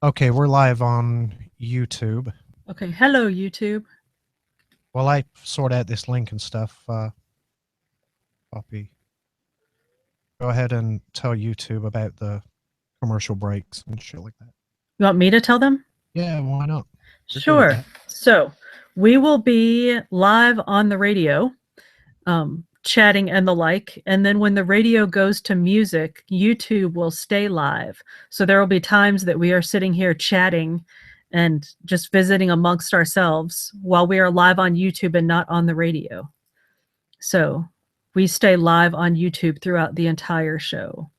Okay, we're live on YouTube. Okay, hello YouTube. While I sort out this link and stuff, Poppy, go ahead and tell YouTube about the commercial breaks and shit like that. You want me to tell them? Yeah, why not? You're good at Sure. that. So we will be live on the radio, chatting and the like. And then when the radio goes to music, YouTube will stay live. So there will be times that we are sitting here chatting and just visiting amongst ourselves while we are live on YouTube and not on the radio. So we stay live on YouTube throughout the entire show.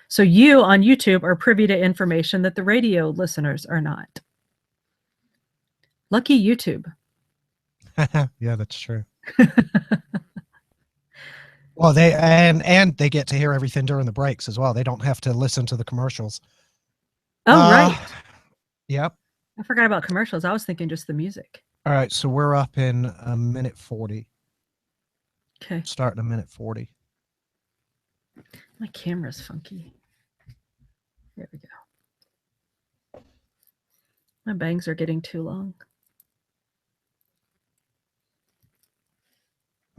So you on YouTube are privy to information that the radio listeners are not. Lucky YouTube. Yeah, that's true. Well, and they get to hear everything during the breaks as well. They don't have to listen to the commercials. Oh, right. Yep. I forgot about commercials. I was thinking just the music. All right, so we're up in a minute 40. Okay. Starting a minute 40. My camera's funky. There we go. My bangs are getting too long.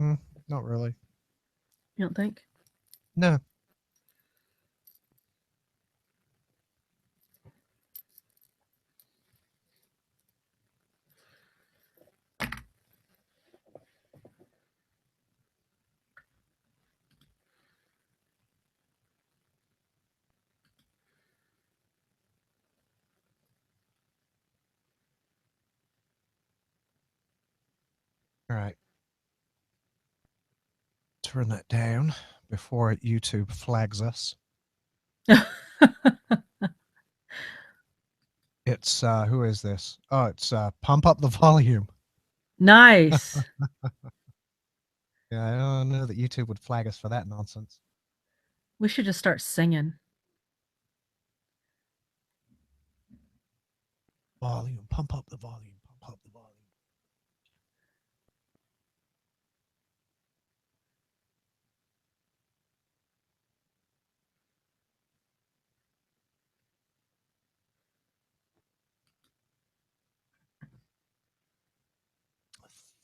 Not really. You don't think? No. All right. Turn that down before YouTube flags us. It's who is this? Oh, it's Pump Up the Volume. Nice. Yeah, I don't know that YouTube would flag us for that nonsense. We should just start singing. Volume, pump up the volume, pump up the volume.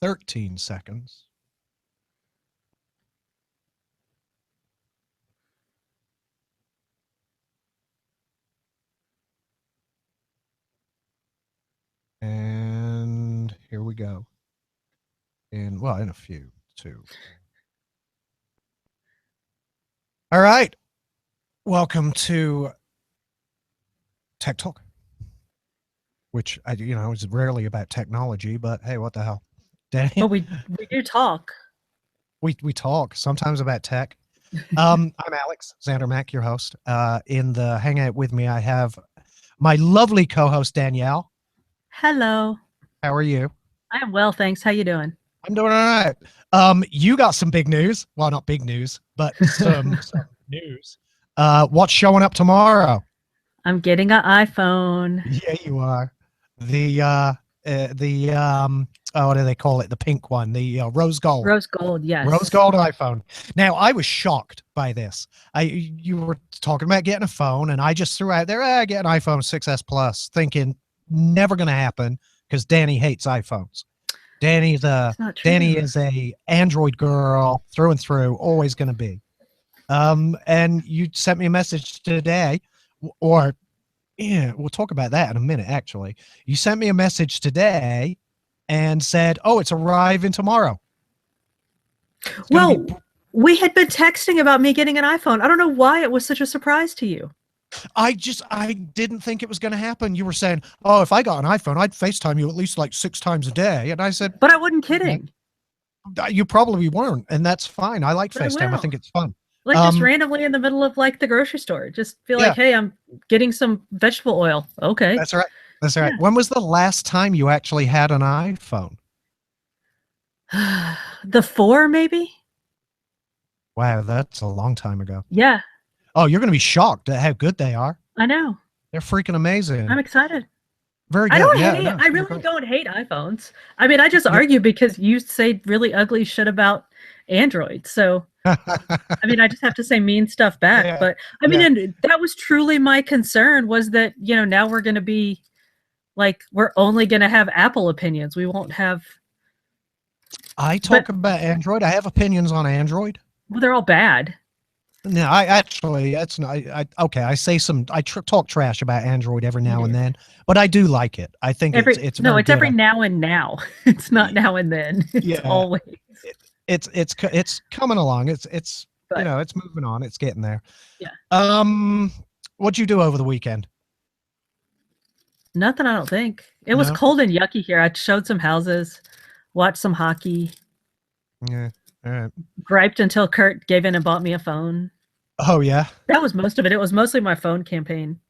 "13 seconds. And here we go. In a few, too. All right. Welcome to Tech Talk, which is rarely about technology, but hey, what the hell? But we do talk. We talk sometimes about tech. I'm Alex Zandermack, your host. In the hangout with me, I have my lovely co-host Danielle. Hello. How are you? I am well, thanks. How you doing? I'm doing all right. You got some big news. Well, not big news, but some news. What's showing up tomorrow? I'm getting an iPhone. Yeah, you are. What do they call it? The pink one, the rose gold. Rose gold, yes. Rose gold iPhone. Now, I was shocked by this. You were talking about getting a phone, and I just threw out there, I get an iPhone 6S Plus, thinking never going to happen because Danny hates iPhones. Danny is a Android girl through and through, always going to be. And you sent me a message today, we'll talk about that in a minute, actually. You sent me a message today and said, oh, it's arriving tomorrow. Well, we had been texting about me getting an iPhone. I don't know why it was such a surprise to you. I didn't think it was going to happen. You were saying, oh, if I got an iPhone, I'd FaceTime you at least like 6 times a day. And I said, but I wasn't kidding. You probably weren't. And that's fine. I like FaceTime. I think it's fun. Like just randomly in the middle of like the grocery store, just feel like, hey, I'm getting some vegetable oil. Okay. That's right. That's right. Yeah. When was the last time you actually had an iPhone? The 4, maybe. Wow, that's a long time ago. Yeah. Oh, you're going to be shocked at how good they are. I know. They're freaking amazing. I'm excited. Very good. I really don't hate iPhones. I mean, I just argue because you say really ugly shit about Android. So I mean, I just have to say mean stuff back. Yeah, But I mean, yeah. and that was truly my concern, was that, now we're going to be like, we're only going to have Apple opinions. We won't have, I but talk about Android. I have opinions on Android. well, they're all bad. No, I actually, that's not, okay. I say some, talk trash about Android every You now and do. then, but I do like it. I think it's No, very it's good. every now and now. It's not Y- now and then. It's yeah, always. it's coming along. It's, But it's moving on. It's getting there. yeah, Um, what'd you do over the weekend? nothing, I don't think. It was No? cold and yucky here. I showed some houses, watched some hockey, Yeah. All right. griped until Kurt gave in and bought me a phone. Oh yeah. That was most of it. It was mostly my phone campaign.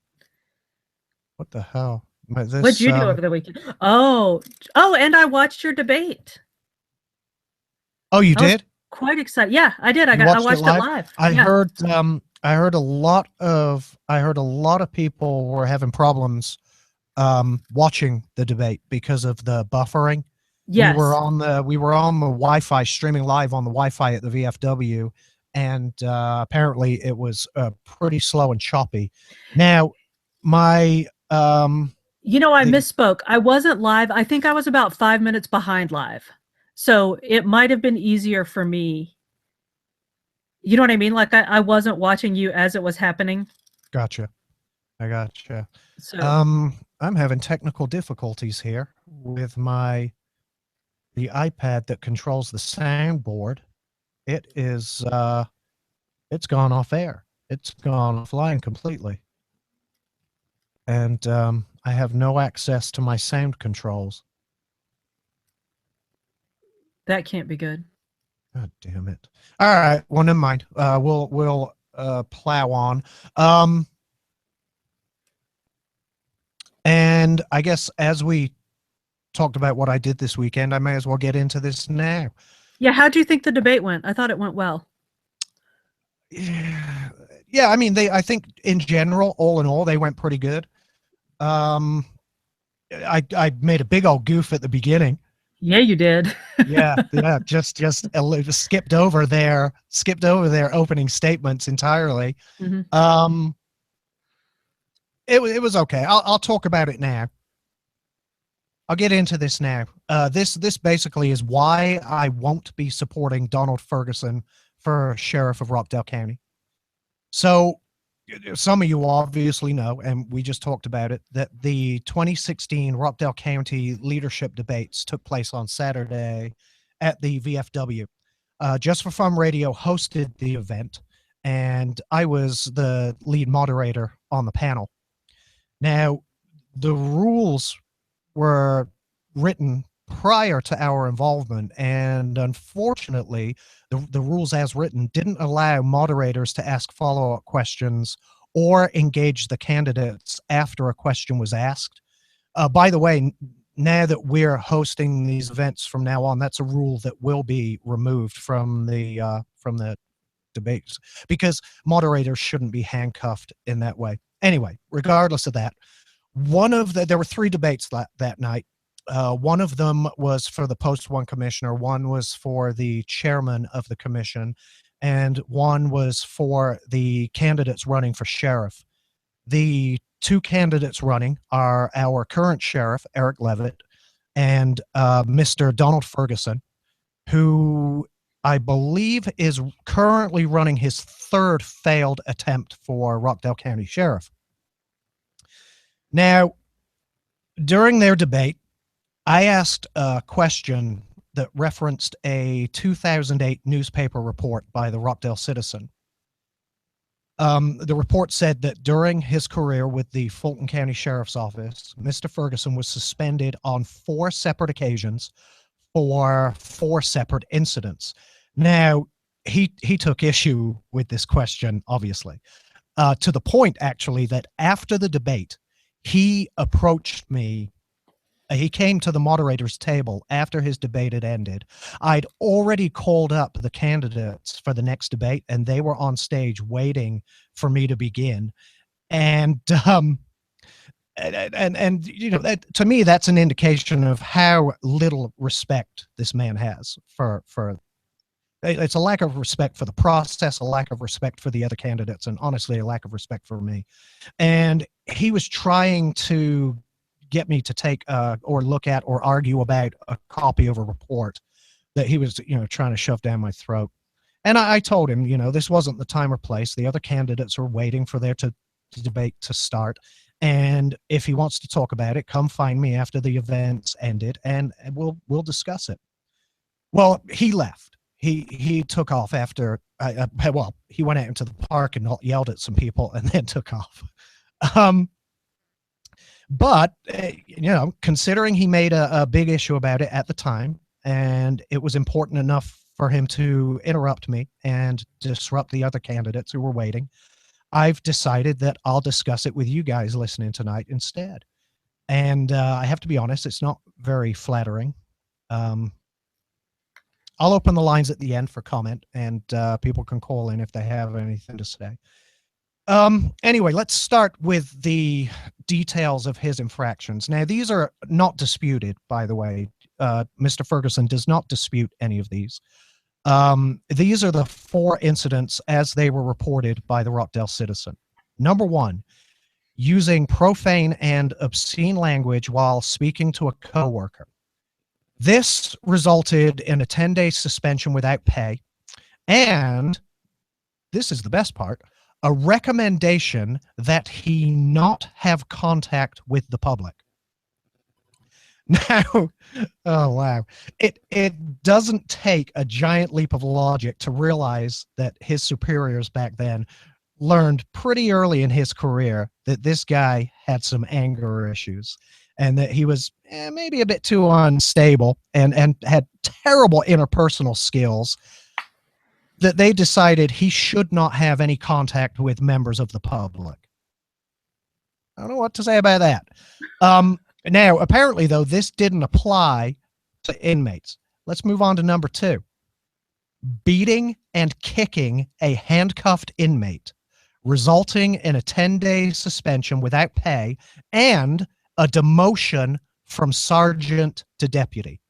What the hell? What'd This, you do over the weekend? Oh, and I watched your debate. oh, you I was did? quite excited. Yeah, I did. You I watched it watched it live? live. I Yeah. heard, I heard a lot of people were having problems watching the debate because of the buffering. Yes. We were on the Wi-Fi, streaming live on the Wi-Fi at the VFW, and apparently it was pretty slow and choppy. Now, my I the misspoke. I wasn't live. I think I was about 5 minutes behind live. So it might have been easier for me. You know what I mean? Like I wasn't watching you as it was happening. gotcha, I gotcha. So I'm having technical difficulties here with the iPad that controls the soundboard. It is it's gone off air. It's gone offline completely. And I have no access to my sound controls. that can't be good. God damn it. All right, well, never mind. We'll plow on. Um and I guess as we talked about what I did this weekend, I may as well get into this now. Yeah, how do you think the debate went? I thought it went well. Yeah, I mean, I think in general, all in all, they went pretty good. Um, I made a big old goof at the beginning. Yeah, you did. Yeah, just skipped over their opening statements entirely. Hmm. Um, it was okay. I'll talk about it now. I'll get into this now. This basically is why I won't be supporting Donald Ferguson for Sheriff of Rockdale County. So some of you obviously know, and we just talked about it, that the 2016 Rockdale County leadership debates took place on Saturday at the VFW. Just for Fun Radio hosted the event, and I was the lead moderator on the panel. Now, the rules were written prior to our involvement, and unfortunately, the rules as written didn't allow moderators to ask follow-up questions or engage the candidates after a question was asked. By the way, now that we're hosting these events from now on, that's a rule that will be removed from the debates, because moderators shouldn't be handcuffed in that way. Anyway, regardless of that, there were three debates that night. One of them was for the post one commissioner, one was for the chairman of the commission, and one was for the candidates running for sheriff. The two candidates running are our current sheriff, Eric Levitt, and Mr. Donald Ferguson, who I believe is currently running his third failed attempt for Rockdale County Sheriff. Now, during their debate, I asked a question that referenced a 2008 newspaper report by the Rockdale Citizen. The report said that during his career with the Fulton County Sheriff's Office, Mr. Ferguson was suspended on 4 separate occasions for 4 separate incidents. Now, he took issue with this question, obviously, to the point, actually, that after the debate, he approached me. He came to the moderator's table after his debate had ended. I'd already called up the candidates for the next debate, and they were on stage waiting for me to begin. And that, to me, that's an indication of how little respect this man has for It's a lack of respect for the process, a lack of respect for the other candidates, and honestly, a lack of respect for me. And he was trying to get me to take or look at or argue about a copy of a report that he was, trying to shove down my throat. And I told him, this wasn't the time or place. The other candidates were waiting for their debate to start. And if he wants to talk about it, come find me after the event's ended, and we'll discuss it. Well, he left. He took off after. He went out into the park and yelled at some people, and then took off. But considering he made a big issue about it at the time, and it was important enough for him to interrupt me and disrupt the other candidates who were waiting, I've decided that I'll discuss it with you guys listening tonight instead. And I have to be honest, it's not very flattering. I'll open the lines at the end for comment, and people can call in if they have anything to say. Anyway, let's start with the details of his infractions. Now, these are not disputed, by the way. Mr. Ferguson does not dispute any of these. These are the 4 incidents as they were reported by the Rockdale Citizen. Number 1, using profane and obscene language while speaking to a coworker. This resulted in a 10-day suspension without pay, and this is the best part, a recommendation that he not have contact with the public. Now, oh wow, it doesn't take a giant leap of logic to realize that his superiors back then learned pretty early in his career that this guy had some anger issues, and that he was maybe a bit too unstable and had terrible interpersonal skills, that they decided he should not have any contact with members of the public. I don't know what to say about that. Now, apparently, though, this didn't apply to inmates. Let's move on to number 2. Beating and kicking a handcuffed inmate, resulting in a 10-day suspension without pay and a demotion from sergeant to deputy.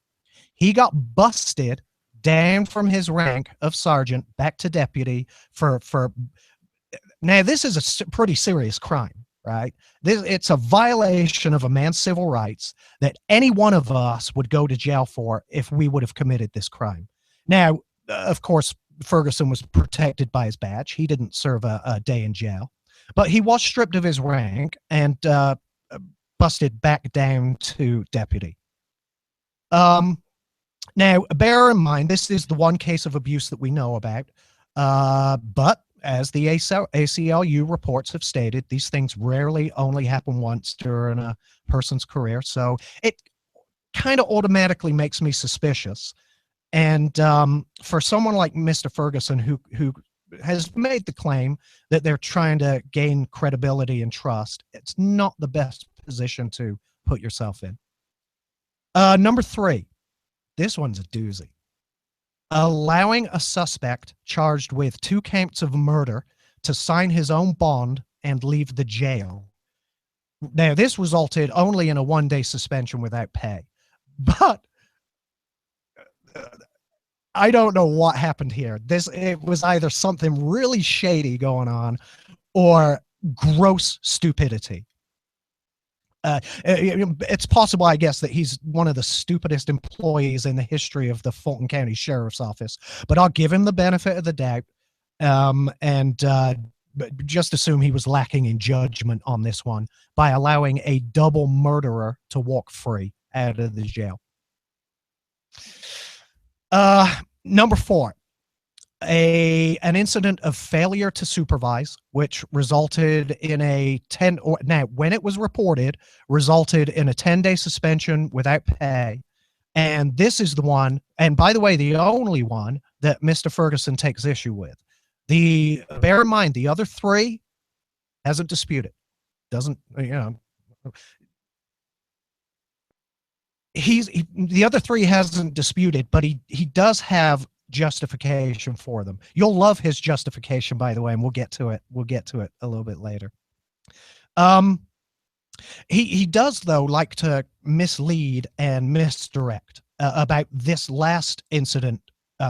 He got busted down from his rank of sergeant back to deputy for now, this is a pretty serious crime, right? It's a violation of a man's civil rights that any one of us would go to jail for if we would have committed this crime. Now, of course, Ferguson was protected by his badge. He didn't serve a day in jail, but he was stripped of his rank and busted back down to deputy. Now, bear in mind, this is the one case of abuse that we know about, but as the ACLU reports have stated, these things rarely only happen once during a person's career, so it kind of automatically makes me suspicious. And for someone like Mr. Ferguson, who has made the claim that they're trying to gain credibility and trust, it's not the best position to put yourself in. Number 3. This one's a doozy. Allowing a suspect charged with 2 counts of murder to sign his own bond and leave the jail. Now, this resulted only in a 1-day suspension without pay. But I don't know what happened here. It was either something really shady going on or gross stupidity. It's possible, I guess, that he's one of the stupidest employees in the history of the Fulton County Sheriff's Office, but I'll give him the benefit of the doubt, and just assume he was lacking in judgment on this one by allowing a double murderer to walk free out of the jail. Number 4. An incident of failure to supervise, which resulted in when it was reported, resulted in a 10-day suspension without pay. And this is the one, and by the way, the only one that Mr. Ferguson takes issue with. Bear in mind, the other 3 hasn't disputed. Doesn't, the other 3 hasn't disputed, but he does have justification for them. You'll love his justification, by the way, and we'll get to it. We'll get to it a little bit later. He does, though, like to mislead and misdirect about this last incident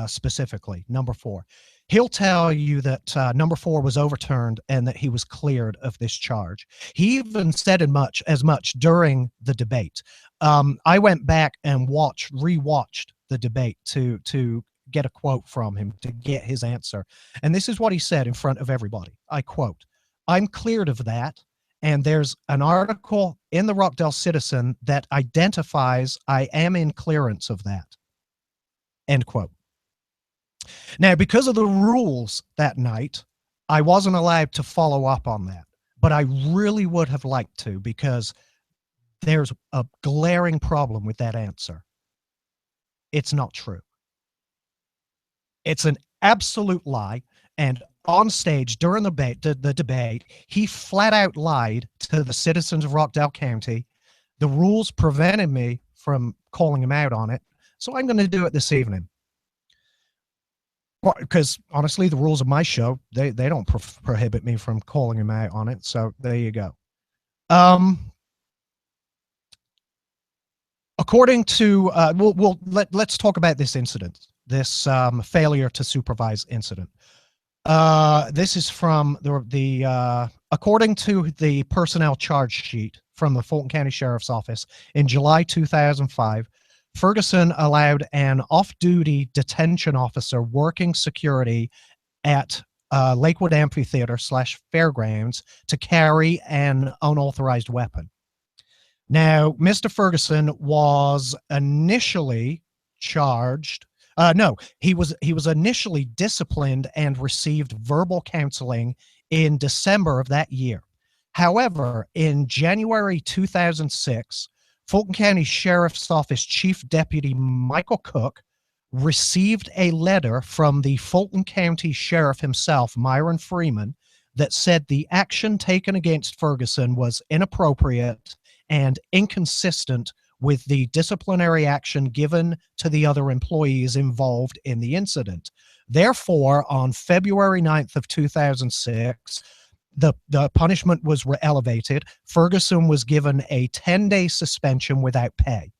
specifically, number 4. He'll tell you that number 4 was overturned and that he was cleared of this charge. He even said as much during the debate. I went back and rewatched the debate to get a quote from him, to get his answer. And this is what he said in front of everybody. I quote, "I'm cleared of that. And there's an article in the Rockdale Citizen that identifies I am in clearance of that." End quote. Now, because of the rules that night, I wasn't allowed to follow up on that, but I really would have liked to, because there's a glaring problem with that answer. It's not true. It's an absolute lie. And on stage during the debate, he flat out lied to the citizens of Rockdale County. The rules prevented me from calling him out on it, so I'm going to do it this evening. Because honestly, the rules of my show, they don't prohibit me from calling him out on it. So there you go. According to, let's talk about this incident, this failure to supervise incident. This is from according to the personnel charge sheet from the Fulton County Sheriff's Office in July 2005. Ferguson allowed an off-duty detention officer working security at Lakewood Amphitheater / Fairgrounds to carry an unauthorized weapon. Now, Mr. Ferguson was initially charged. He was initially disciplined and received verbal counseling in December of that year. However, in January 2006, Fulton County Sheriff's Office Chief Deputy Michael Cook received a letter from the Fulton County Sheriff himself, Myron Freeman, that said the action taken against Ferguson was inappropriate and inconsistent with the disciplinary action given to the other employees involved in the incident. Therefore, on February 9th of 2006, the punishment was elevated. Ferguson was given a 10-day suspension without pay.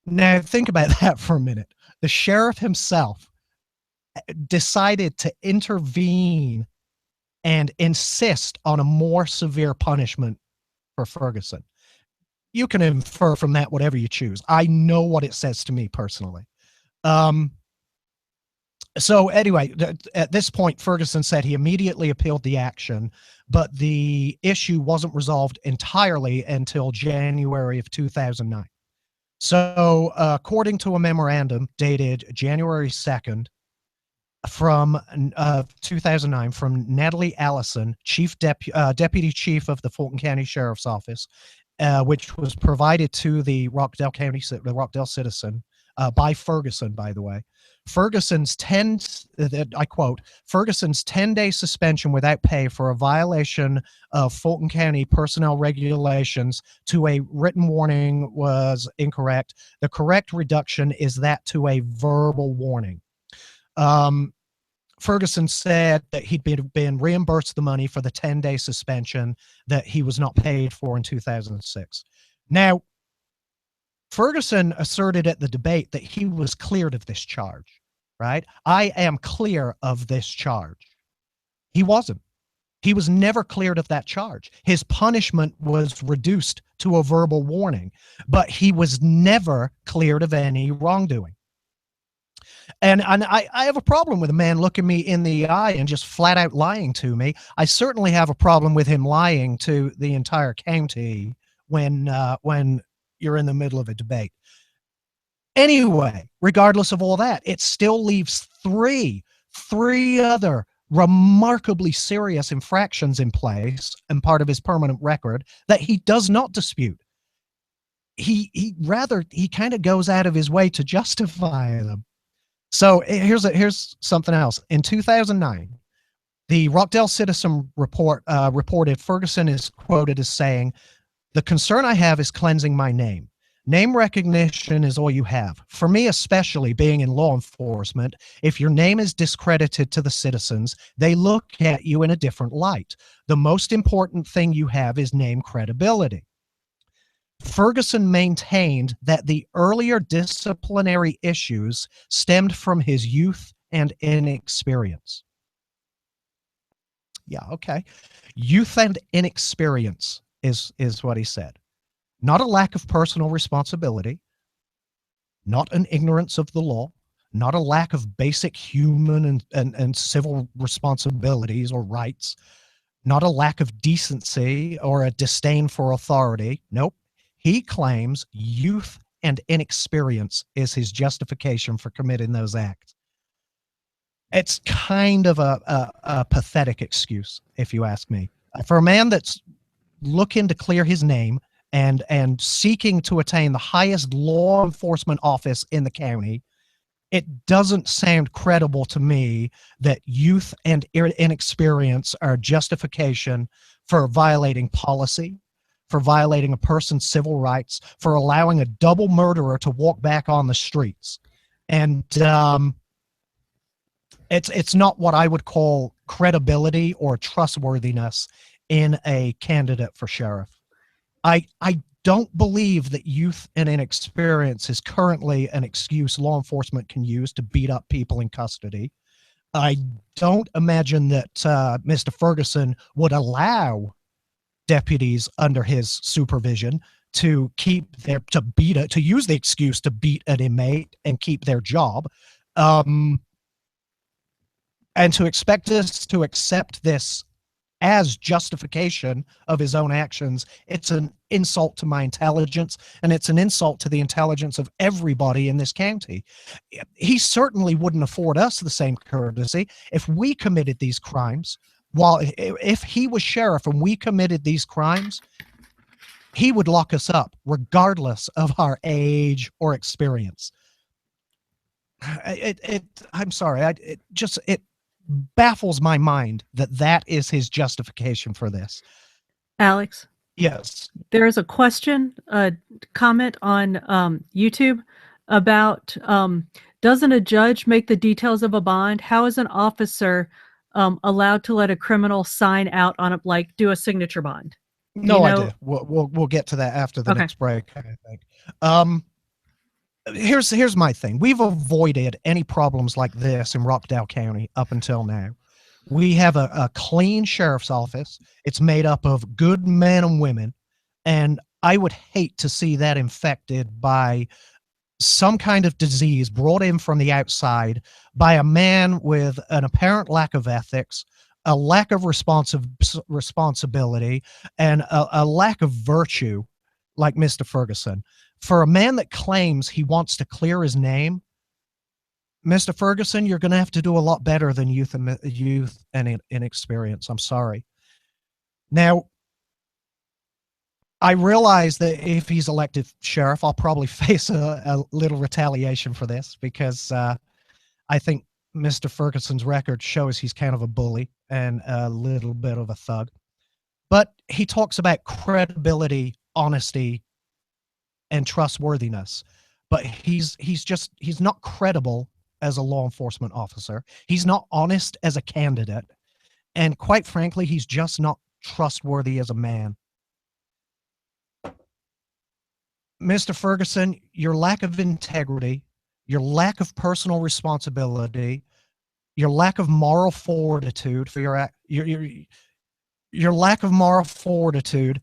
Now, think about that for a minute. The sheriff himself decided to intervene and insist on a more severe punishment for Ferguson. You can infer from that whatever you choose. I know what it says to me personally. So anyway, at this point, Ferguson said he immediately appealed the action, but the issue wasn't resolved entirely until January of 2009. So according to a memorandum dated January 2nd from 2009 from Natalie Allison, Deputy Chief of the Fulton County Sheriff's Office, which was provided to the Rockdale Citizen by Ferguson, by the way. Ferguson's 10-day suspension without pay for a violation of Fulton County personnel regulations to a written warning was incorrect. The correct reduction is that to a verbal warning. Ferguson said that he'd been reimbursed the money for the 10-day suspension that he was not paid for in 2006. Now, Ferguson asserted at the debate that he was cleared of this charge, right? I am clear of this charge. He wasn't. He was never cleared of that charge. His punishment was reduced to a verbal warning, but he was never cleared of any wrongdoing. And I have a problem with a man looking me in the eye and just flat out lying to me. I certainly have a problem with him lying to the entire county when you're in the middle of a debate. Anyway, regardless of all that, it still leaves three other remarkably serious infractions in place and part of his permanent record that he does not dispute. He kind of goes out of his way to justify them. So here's something else. In 2009, the Rockdale Citizen reported Ferguson is quoted as saying, "The concern I have is cleansing my name. Name recognition is all you have. For me, especially being in law enforcement, if your name is discredited to the citizens, they look at you in a different light. The most important thing you have is name credibility." Ferguson maintained that the earlier disciplinary issues stemmed from his youth and inexperience. Yeah, okay. Youth and inexperience is what he said. Not a lack of personal responsibility, not an ignorance of the law, not a lack of basic human and civil responsibilities or rights, not a lack of decency or a disdain for authority. Nope. He claims youth and inexperience is his justification for committing those acts. It's kind of a pathetic excuse, if you ask me. For a man that's looking to clear his name and seeking to attain the highest law enforcement office in the county, it doesn't sound credible to me that youth and inexperience are justification for violating policy, for violating a person's civil rights, for allowing a double murderer to walk back on the streets. And it's not what I would call credibility or trustworthiness in a candidate for sheriff. I don't believe that youth and inexperience is currently an excuse law enforcement can use to beat up people in custody. I don't imagine that Mr. Ferguson would allow deputies under his supervision to use the excuse to beat an inmate and keep their job. And to expect us to accept this as justification of his own actions, it's an insult to my intelligence, and it's an insult to the intelligence of everybody in this county. He certainly wouldn't afford us the same courtesy if we committed these crimes. If he was sheriff and we committed these crimes, he would lock us up regardless of our age or experience. I'm sorry. It baffles my mind that is his justification for this. Alex? Yes. There is a comment on YouTube about, doesn't a judge make the details of a bond? How is an officer allowed to let a criminal sign out on do a signature bond? No idea. We'll get to that after the next break, I think. Here's my thing. We've avoided any problems like this in Rockdale County up until now. We have a clean sheriff's office. It's made up of good men and women, and I would hate to see that infected by some kind of disease brought in from the outside by a man with an apparent lack of ethics, a lack of responsibility, and a lack of virtue like Mr. Ferguson. For a man that claims he wants to clear his name, Mr. Ferguson, you're going to have to do a lot better than youth and inexperience. I'm sorry. Now, I realize that if he's elected sheriff, I'll probably face a little retaliation for this because I think Mr. Ferguson's record shows he's kind of a bully and a little bit of a thug. But he talks about credibility, honesty, and trustworthiness. But he's not credible as a law enforcement officer. He's not honest as a candidate. And quite frankly, he's just not trustworthy as a man. Mr. Ferguson, your lack of integrity, your lack of personal responsibility, your lack of moral fortitude for your lack of moral fortitude,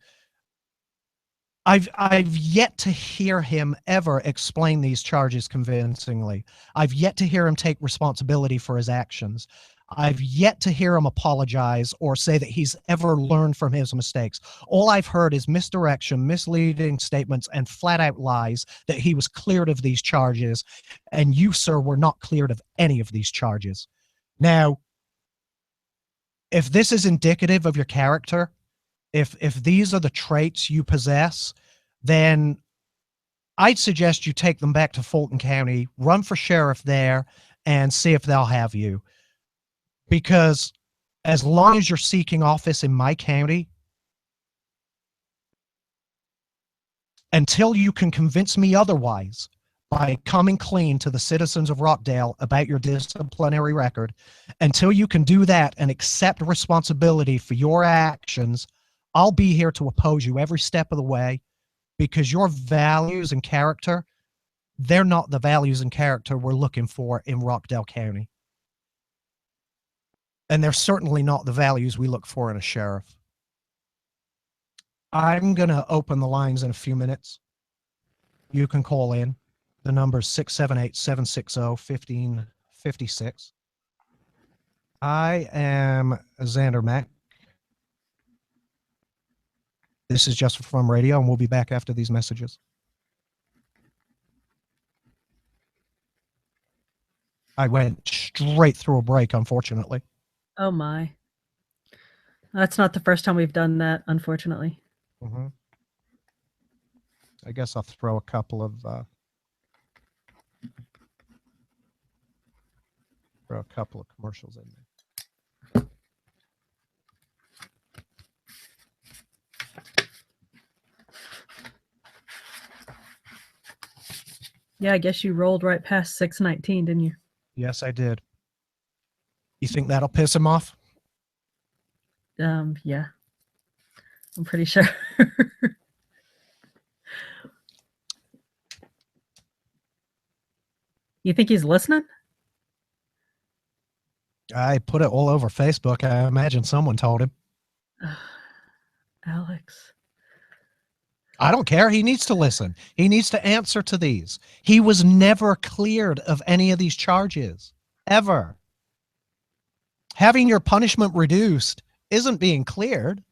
I've yet to hear him ever explain these charges convincingly. I've yet to hear him take responsibility for his actions. I've yet to hear him apologize or say that he's ever learned from his mistakes. All I've heard is misdirection, misleading statements, and flat-out lies that he was cleared of these charges, and you, sir, were not cleared of any of these charges. Now, if this is indicative of your character, if these are the traits you possess, then I'd suggest you take them back to Fulton County, run for sheriff there, and see if they'll have you. Because as long as you're seeking office in my county, until you can convince me otherwise by coming clean to the citizens of Rockdale about your disciplinary record, until you can do that and accept responsibility for your actions, I'll be here to oppose you every step of the way, because your values and character, they're not the values and character we're looking for in Rockdale County. And they're certainly not the values we look for in a sheriff. I'm going to open the lines in a few minutes. You can call in. The number is 678-760-1556. I am Xander Mack. This is Just From Radio, and we'll be back after these messages. I went straight through a break, unfortunately. Oh my. That's not the first time we've done that, unfortunately. Mm-hmm. I guess I'll throw a couple of commercials in there. Yeah, I guess you rolled right past 619, didn't you? Yes, I did. You think that'll piss him off? Yeah. I'm pretty sure. You think he's listening? I put it all over Facebook. I imagine someone told him. Alex. I don't care. He needs to listen. He needs to answer to these. He was never cleared of any of these charges, ever. Having your punishment reduced isn't being cleared.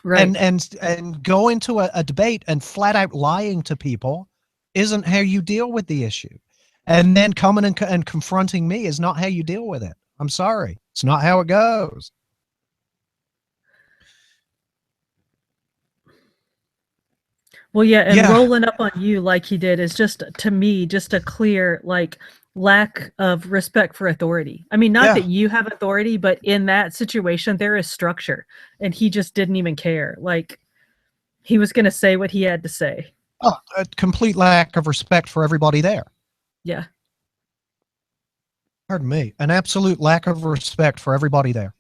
Right. And going to a debate and flat out lying to people isn't how you deal with the issue. And then coming and confronting me is not how you deal with it. I'm sorry. It's not how it goes. Well, yeah, and rolling up on you like he did is just, to me, just a clear, like, lack of respect for authority. I mean, not that you have authority, but in that situation, there is structure, and he just didn't even care. Like, he was going to say what he had to say. Oh, a complete lack of respect for everybody there. Yeah. Pardon me. An absolute lack of respect for everybody there.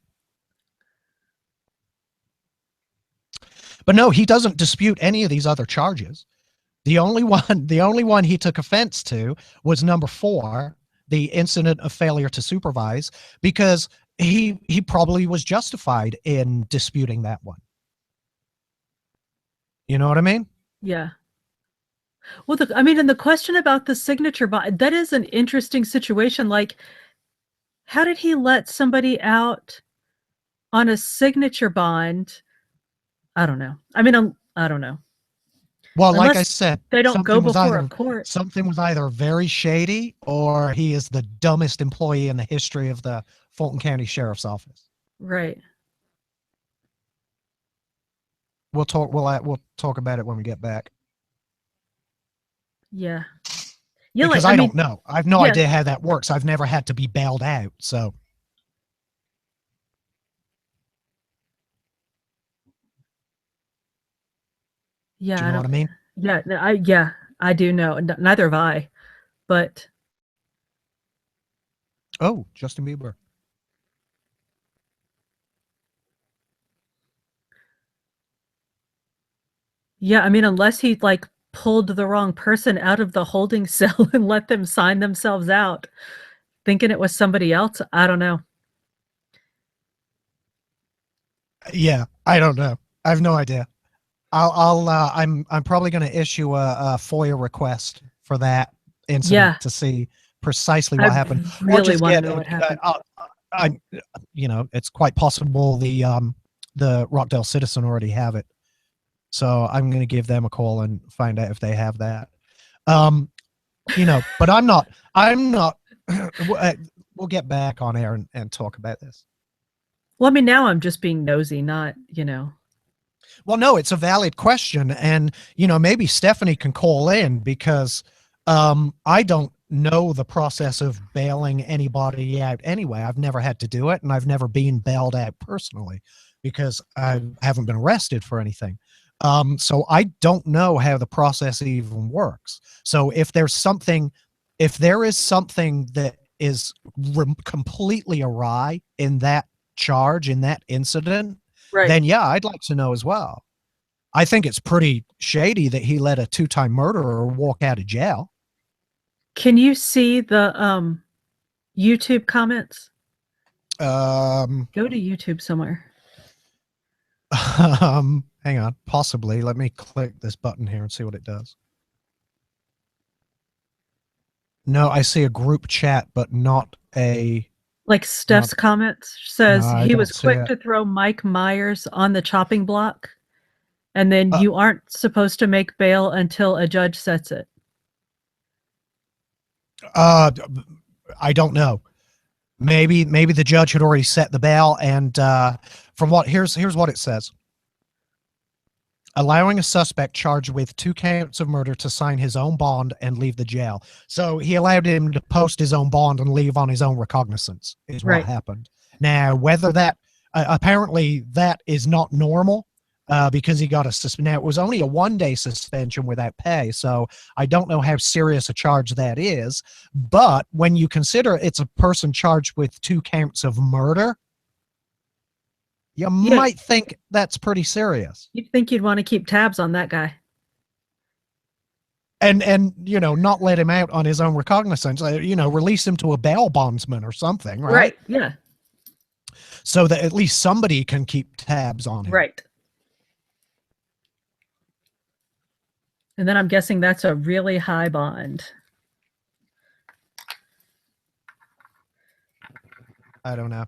But no, he doesn't dispute any of these other charges. The only one he took offense to was number 4, the incident of failure to supervise, because he probably was justified in disputing that one. You know what I mean? Yeah. Well, I mean, and the question about the signature bond, that is an interesting situation. Like, how did he let somebody out on a signature bond? I don't know. I mean, I don't know. Well, like I said, they don't go before a court. Something was either very shady or he is the dumbest employee in the history of the Fulton County Sheriff's Office. Right. We'll talk about it when we get back. Yeah. Because I don't know. I have no idea how that works. I've never had to be bailed out, so. Yeah, do you know what I mean? Yeah, I do know. Neither have I, but. Oh, Justin Bieber. Yeah, I mean, unless he like pulled the wrong person out of the holding cell and let them sign themselves out, thinking it was somebody else. I don't know. Yeah, I don't know. I have no idea. I'm probably going to issue a FOIA request for that incident to see precisely what happened. Really want to know what happened. It's quite possible the Rockdale Citizen already have it. So I'm going to give them a call and find out if they have that. But I'm not, we'll get back on air and talk about this. Well, I mean, now I'm just being nosy, not. Well, no, it's a valid question. And, maybe Stephanie can call in because I don't know the process of bailing anybody out anyway. I've never had to do it, and I've never been bailed out personally because I haven't been arrested for anything. So I don't know how the process even works. So if there is something that is completely awry in that charge, in that incident, right, then yeah, I'd like to know as well. I think it's pretty shady that he let a 2-time murderer walk out of jail. Can you see the YouTube comments? Hang Go to YouTube somewhere. on, possibly. Let me click this button here and see what it does. No, I see a group chat, but not a. Like Steph's comments says No, I he don't was see quick it. to throw Mike Myers on the chopping block, and then Uh, you aren't supposed to make bail until a judge sets it. I don't know. Maybe the judge had already set the bail, and from what here's what it says. Allowing a suspect charged with 2 counts of murder to sign his own bond and leave the jail. So he allowed him to post his own bond and leave on his own recognizance is what Right. happened. Now, whether that apparently that is not normal because he got a suspension. Now, it was only a 1-day suspension without pay, so I don't know how serious a charge that is. But when you consider it's a person charged with 2 counts of murder, you might think that's pretty serious. You'd think you'd want to keep tabs on that guy. And you know, not let him out on his own recognizance, you know, release him to a bail bondsman or something, right? Yeah. So that at least somebody can keep tabs on him. Right. And then I'm guessing that's a really high bond. I don't know.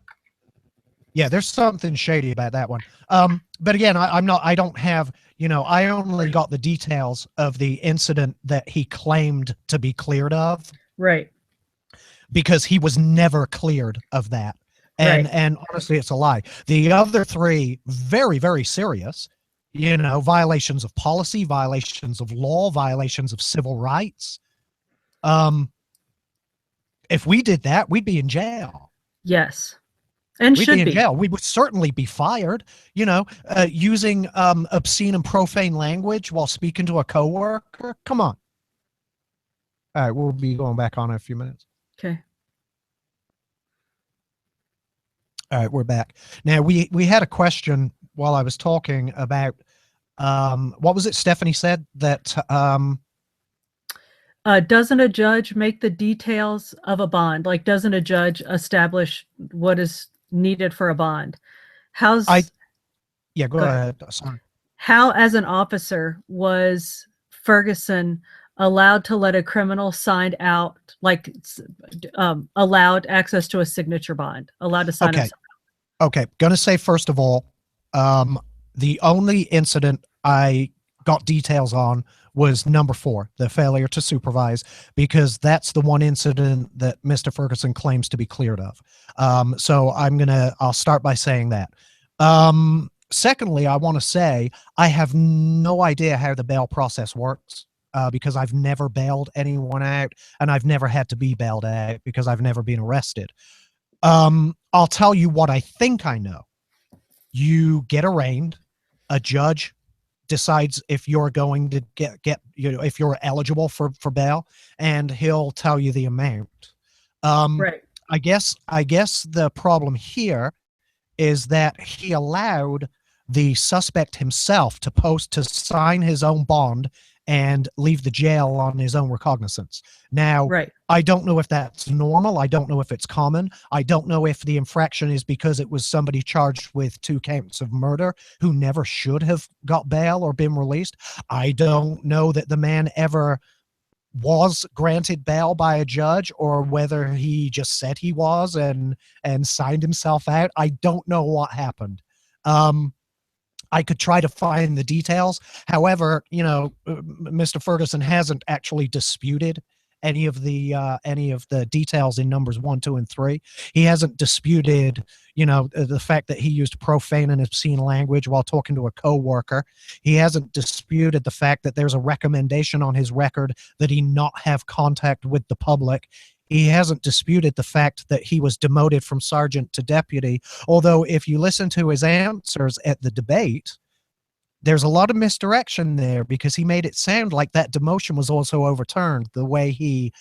Yeah, there's something shady about that one. But again, I don't have, you know, I only got the details of the incident that he claimed to be cleared of. Right. Because he was never cleared of that. And honestly, it's a lie. The other 3, very, very serious, you know, violations of policy, violations of law, violations of civil rights. If we did that, we'd be in jail. Yes. And we'd should be in jail. We would certainly be fired, you know, using obscene and profane language while speaking to a coworker. Come on. All right, we'll be going back on in a few minutes. Okay. All right, we're back. Now, we had a question while I was talking about, what was it Stephanie said? That doesn't a judge make the details of a bond? Like, doesn't a judge establish what is needed for a bond? Go ahead. Sorry. How, as an officer, was Ferguson allowed to let a criminal sign out, like allowed access to a signature bond, allowed to sign it? Okay. Gonna say, first of all, the only incident I got details on was number 4, the failure to supervise, because that's the one incident that Mr. Ferguson claims to be cleared of. So I'll start by saying that. Secondly, I want to say I have no idea how the bail process works. Because I've never bailed anyone out, and I've never had to be bailed out because I've never been arrested. I'll tell you what I think I know. You get arraigned, a judge decides if you're going to get you know, if you're eligible for bail, and he'll tell you the amount. Right. I guess the problem here is that he allowed the suspect himself to sign his own bond and leave the jail on his own recognizance. Now, I don't know if that's normal. I don't know if it's common. I don't know if the infraction is because it was somebody charged with 2 counts of murder who never should have got bail or been released. I don't know that the man ever was granted bail by a judge, or whether he just said he was and signed himself out. I don't know what happened. I could try to find the details. However, you know, Mr. Ferguson hasn't actually disputed any of the details in numbers 1, 2, and 3. He hasn't disputed, you know, the fact that he used profane and obscene language while talking to a coworker. He hasn't disputed the fact that there's a recommendation on his record that he not have contact with the public. He hasn't disputed the fact that he was demoted from sergeant to deputy, although if you listen to his answers at the debate, there's a lot of misdirection there, because he made it sound like that demotion was also overturned. The way he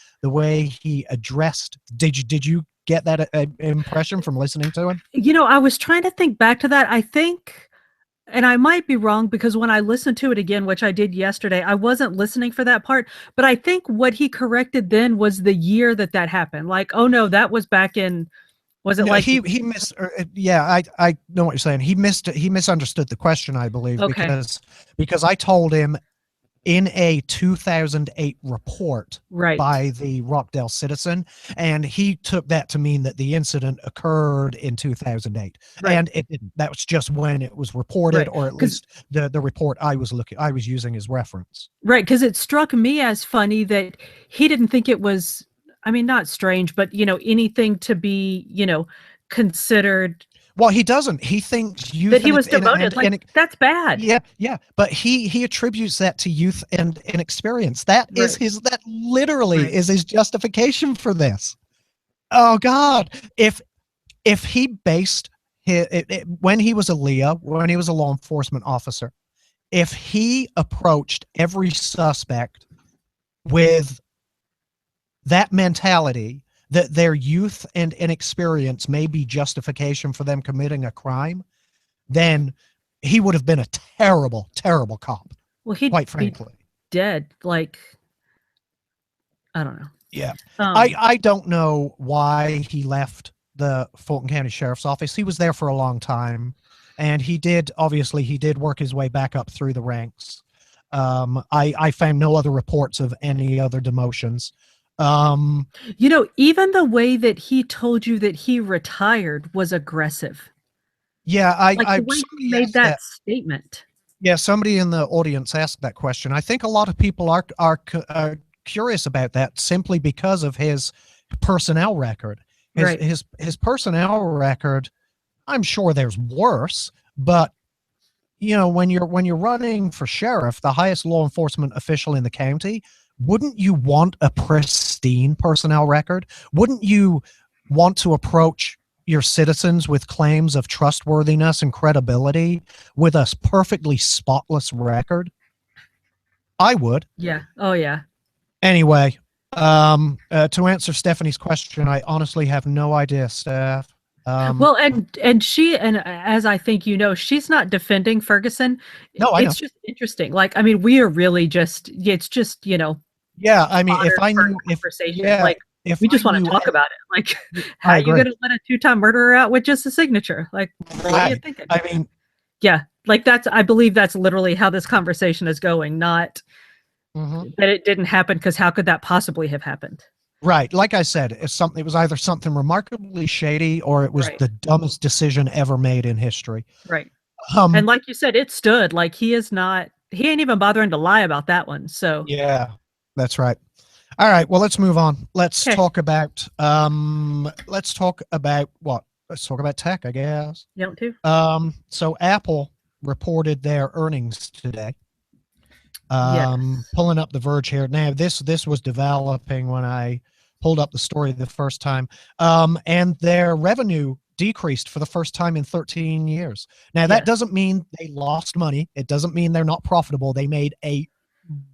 addressed, did you get that impression from listening to him? You know, I was trying to think back to that. I think and I might be wrong because when I listened to it again, which I did yesterday, I wasn't listening for that part, but I think what he corrected then was the year that that happened. Like, oh no, that was back in, was it No, like, yeah, I know what you're saying. He misunderstood the question, I believe, okay, because I told him in a 2008 report right, by the Rockdale Citizen, and he took that to mean that the incident occurred in 2008, right, and it didn't. That was just when it was reported, right. or at Because least the report I was using as reference. right, because it struck me as funny that he didn't think it was, I mean, not strange, but anything to be, considered Well, he doesn't. He thinks that youth he was demoted. Like, that's bad. yeah, yeah, but he attributes that to youth and inexperience. That literally Right. is his justification for this. Oh God, if he based when he was a Leah, when he was a law enforcement officer, if he approached every suspect with that mentality that their youth and inexperience may be justification for them committing a crime, then he would have been a terrible, terrible cop, Well, he'd quite be frankly. dead. Like, I don't know. Yeah. Um, I don't know why he left the Fulton County Sheriff's Office. He was there for a long time, and he did work his way back up through the ranks. I found no other reports of any other demotions. even the way that he told you that he retired was aggressive. Yeah, Like I the way he somebody made asked that that. statement. Yeah, somebody in the audience asked that question. I think a lot of people are curious about that simply because of his personnel record. Right. His personnel record, I'm sure there's worse, but when you're running for sheriff, the highest law enforcement official in the county, wouldn't you want a pristine personnel record? Wouldn't you want to approach your citizens with claims of trustworthiness and credibility with a perfectly spotless record? I would. Yeah. Oh, yeah. Anyway, to answer Stephanie's question, I honestly have no idea, Steph. Well, and she, and as I think she's not defending Ferguson. No, I It's know. just interesting. Like, I mean, we are really just, it's just, Yeah, I mean, fodder for conversation. yeah, Like, if we I just want to knew, talk about it. Like, how I are you agree. going to let a two-time murderer out with just a signature? Like, what are you Right. thinking? I mean, Yeah. Like, I believe that's literally how this conversation is going, not mhm. that it didn't happen, because how could that possibly have happened? Right. Like I said, it was either something remarkably shady or it was Right. the dumbest decision ever made in history. Right. And Um, like you said, it stood. Like, he ain't even bothering to lie about that one. So, yeah, that's right. All right. Well, let's move on. okay. Let's talk about what? Let's talk about tech, I guess. You don't too? So Apple reported their earnings today. Yes. Pulling up the Verge here. Now, this was developing when I pulled up the story the first time. And their revenue decreased for the first time in 13 years. Now, that Yes. doesn't mean they lost money. It doesn't mean they're not profitable. They made a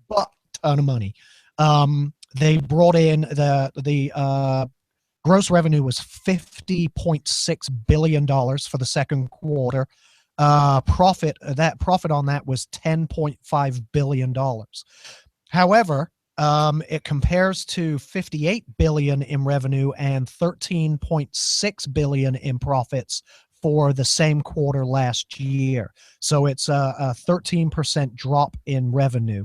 butt ton of money. They brought in the gross revenue was $50.6 billion for the second quarter. Profit on that was $10.5 billion. However, it compares to 58 billion in revenue and 13.6 billion in profits for the same quarter last year. So it's a 13% drop in revenue.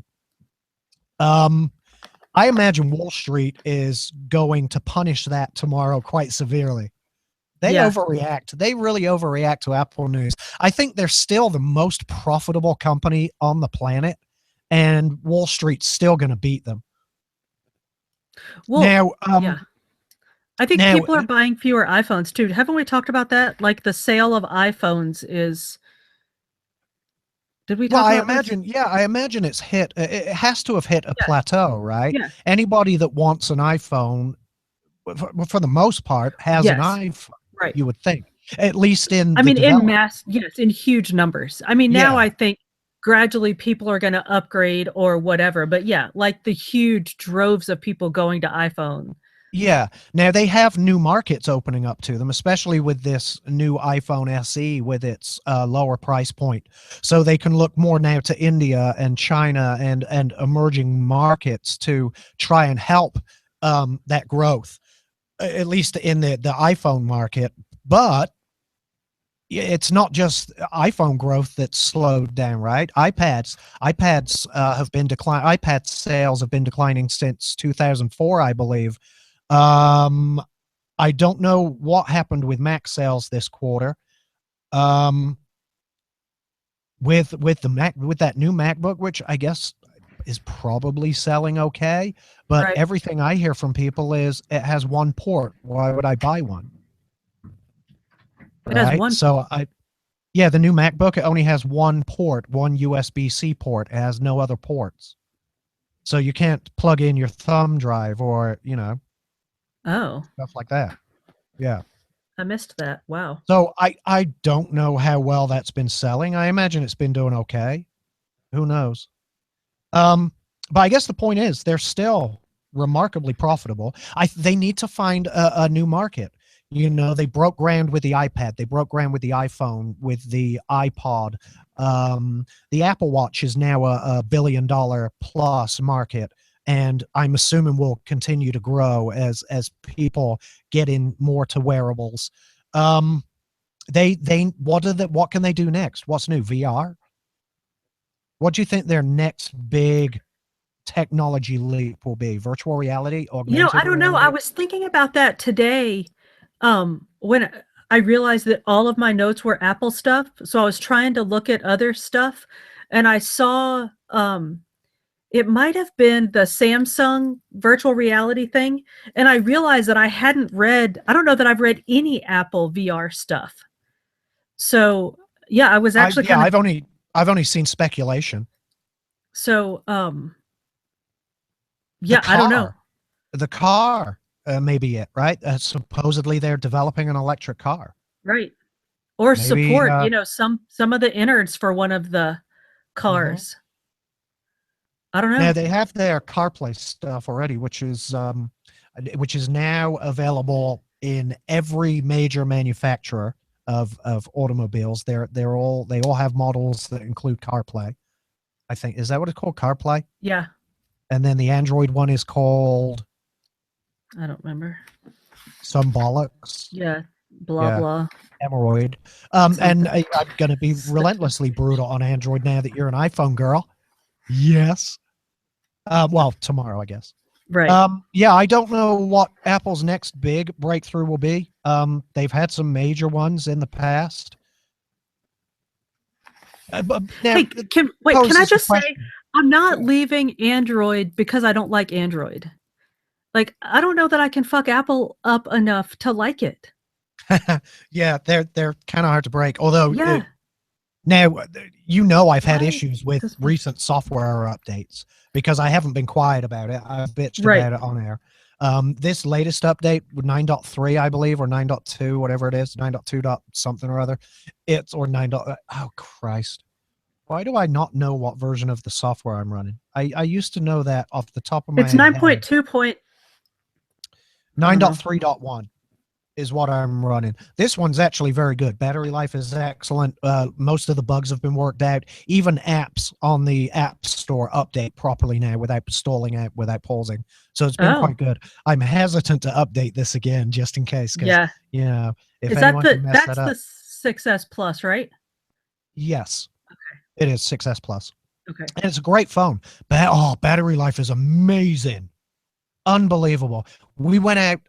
I imagine Wall Street is going to punish that tomorrow quite severely. They Yeah. overreact. They really overreact to Apple News. I think they're still the most profitable company on the planet, and Wall Street's still going to beat them. Well, Now, yeah. I think now, people are buying fewer iPhones too. Haven't we talked about that? Like, the sale of iPhones is. Did we well, talk about this? I imagine it's hit. It has to have hit a Yeah. plateau, right? Yeah. Anybody that wants an iPhone, for the most part, has an Yes. iPhone. Right. You would think, at least in I the mean, in development. mass, yes, in huge numbers. I mean, now Yeah. I think gradually people are going to upgrade or whatever. But yeah, like the huge droves of people going to iPhone. Yeah. Now they have new markets opening up to them, especially with this new iPhone SE with its lower price point. So they can look more now to India and China and emerging markets to try and help that growth, at least in the iPhone market. But it's not just iPhone growth that's slowed down, right? iPads have been declining. iPad sales have been declining since 2004, I believe. um, I don't know what happened with Mac sales this quarter. Um, with the Mac, with that new MacBook, which I guess is probably selling okay, but Right. everything I hear from people is it has one port. Why would I buy one? It has Right? one. So yeah, the new MacBook, it only has one port, one USB-C port. It has no other ports. So you can't plug in your thumb drive or, Oh, stuff like that. Yeah. I missed that. Wow. So I don't know how well that's been selling. I imagine it's been doing okay. Who knows? Um, but I guess the point is they're still remarkably profitable. They need to find a new market. They broke ground with the iPad. They broke ground with the iPhone, with the iPod. The Apple Watch is now a $1 billion plus market, and I'm assuming will continue to grow as people get in more to wearables. Um, what can they do next? What's new? VR? What do you think their next big technology leap will be? Virtual reality, I augmented don't know. I reality? was thinking about that today, when I realized that all of my notes were Apple stuff. So I was trying to look at other stuff, and I saw it might have been the Samsung virtual reality thing, and I realized that I don't know that I've read any Apple VR stuff. So, yeah, I was actually Yeah, kind of I've only seen speculation. so The yeah, I don't know. car, the car, may be it, right? Supposedly they're developing an electric car. Right. Or Maybe. support, some of the innards for one of the Mhm. cars. I don't Now know. they have their CarPlay stuff already, which is now available in every major manufacturer of automobiles. They all have models that include CarPlay. I think, is that what it's called? CarPlay? Yeah, And then the Android one is called I don't remember. some bollocks. Yeah, blah Yeah, blah Emeroid. And something. I'm going to be relentlessly brutal on Android now that you're an iPhone girl. Yes. Well, tomorrow, I guess. Right. Yeah, I don't know what Apple's next big breakthrough will be. They've had some major ones in the past. But now Hey, can I poses the just say question. I'm not leaving Android because I don't like Android. Like, I don't know that I can fuck Apple up enough to like it. Yeah, they're kind of hard to break. Although Yeah. now, I've had Why? issues with This one. recent software updates because I haven't been quiet about it. I've bitched Right. about it on air. This latest update with 9.3, I believe, or 9.2, whatever it is, 9.2 dot something or other. Or 9. Oh, Christ. Why do I not know what version of the software I'm running? I used to know that off the top of my It's head. 9.2 point, I don't know. 9.3.1 is what I'm running. This one's actually very good. Battery life is excellent. Most of the bugs have been worked out. Even apps on the App Store update properly now without stalling out, without pausing. So it's been Oh, quite good. I'm hesitant to update this again just in case, because, yeah. if Is that anyone can mess that that's the up. 6S Plus, right? Yes, it is 6S Plus. Okay. And it's a great phone. Battery life is amazing. Unbelievable. We went out.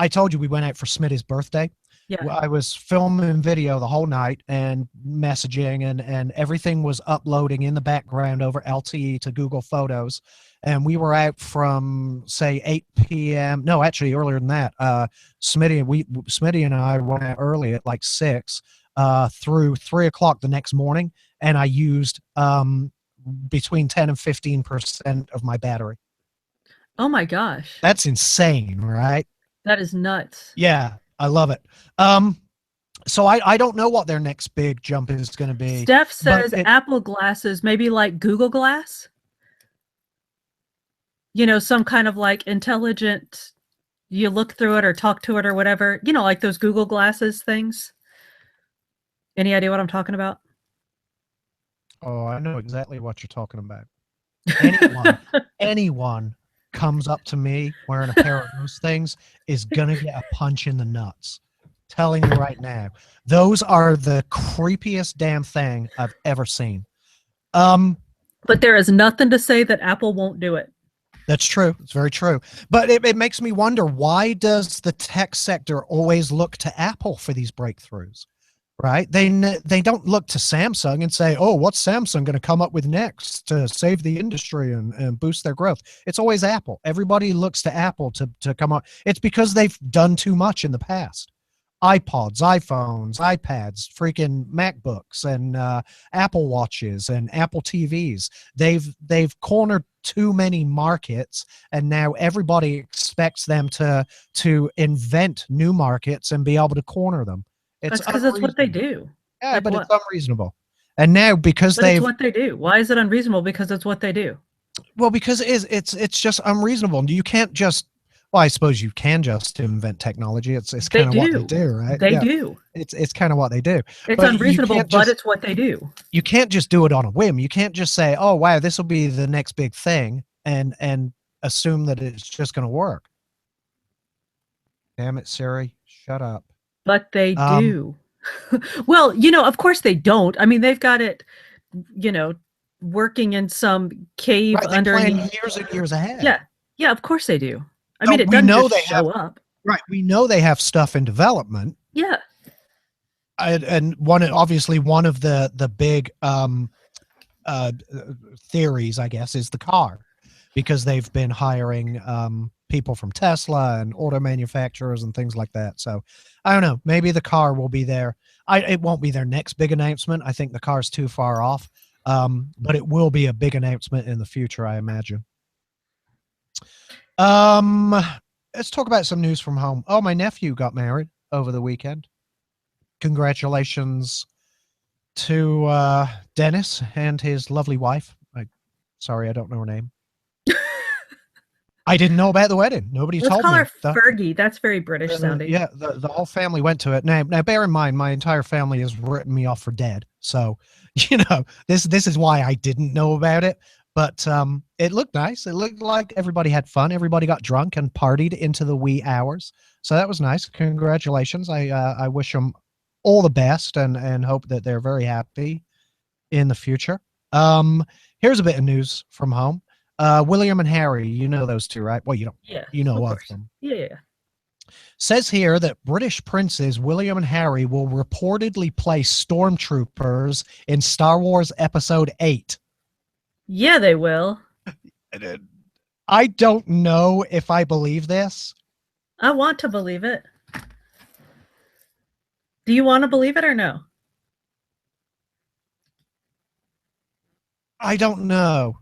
I told you we went out for Smitty's birthday. Yeah. I was filming video the whole night and messaging, and everything was uploading in the background over LTE to Google Photos. And we were out from, say, 8 p.m. No, actually earlier than that. Smitty and I went out early at like 6, through 3 o'clock the next morning, and I used between 10 and 15% of my battery. Oh my gosh. That's insane, right? That is nuts. Yeah, I love it. So I don't know what their next big jump is going to be, Steph but says Apple glasses, maybe like Google Glass. Some kind of like intelligent you look through it or talk to it or whatever, like those Google Glasses things. Any idea what I'm talking about? Oh, I know exactly what you're talking about. Anyone comes up to me wearing a pair of those things is gonna get a punch in the nuts. Telling you right now, those are the creepiest damn thing I've ever seen. But there is nothing to say that Apple won't do it. That's true. It's very true. But it makes me wonder, why does the tech sector always look to Apple for these breakthroughs? Right? They don't look to Samsung and say, oh, what's Samsung going to come up with next to save the industry and boost their growth? It's always Apple. Everybody looks to Apple to come up. It's because they've done too much in the past. iPods, iPhones, iPads, freaking MacBooks, and Apple Watches and Apple TVs. They've cornered too many markets, and now everybody expects them to invent new markets and be able to corner them. That's because that's what they do. Yeah, Like but what? it's unreasonable. And now because It's what they do. Why is it unreasonable? Because it's what they do. Well, because it's just unreasonable. You can't just, well, I suppose you can just invent technology. It's kind of what they do, right? They do. It's kind of what they do. It's unreasonable, but it's what they do. You can't just do it on a whim. You can't just say, oh wow, this will be the next big thing, and assume that it's just going to work. Damn it, Siri, shut up. But they do. Well, of course they don't. I mean, they've got it, working in some cave underneath. Years and years ahead. Yeah. Yeah, of course they do. I mean, it doesn't just show up. Right. We know they have stuff in development. Yeah. And one of the big theories, I guess, is the car, because they've been hiring people from Tesla and auto manufacturers and things like that. So I don't know, maybe the car will be there. It won't be their next big announcement. I think the car's too far off, but it will be a big announcement in the future, I imagine. Let's talk about some news from home. Oh, my nephew got married over the weekend. Congratulations to Dennis and his lovely wife. Sorry, I don't know her name. I didn't know about the wedding. Nobody told me. Let's call her Fergie. That's very British sounding. Yeah, the whole family went to it. Now, bear in mind, my entire family has written me off for dead. So, this is why I didn't know about it. But it looked nice. It looked like everybody had fun. Everybody got drunk and partied into the wee hours. So that was nice. Congratulations. I wish them all the best and hope that they're very happy in the future. Here's a bit of news from home. William and Harry, you know those two, right? Well, you don't. Yeah, you know of them. Yeah. Says here that British princes William and Harry will reportedly play stormtroopers in Star Wars Episode 8. Yeah, they will. I don't know if I believe this. I want to believe it. Do you want to believe it or no? I don't know.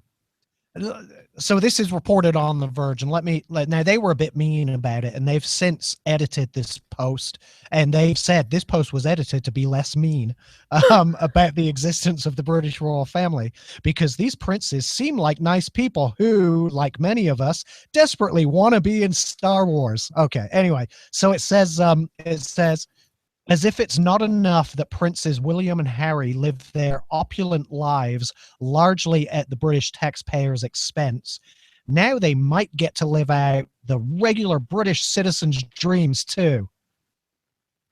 So this is reported on The Verge, and now they were a bit mean about it, and they've since edited this post, and they've said this post was edited to be less mean about the existence of the British royal family, because these princes seem like nice people who, like many of us, desperately want to be in Star Wars. Okay, anyway, so it says, as if it's not enough that Princes William and Harry live their opulent lives largely at the British taxpayers' expense, now they might get to live out the regular British citizens' dreams too.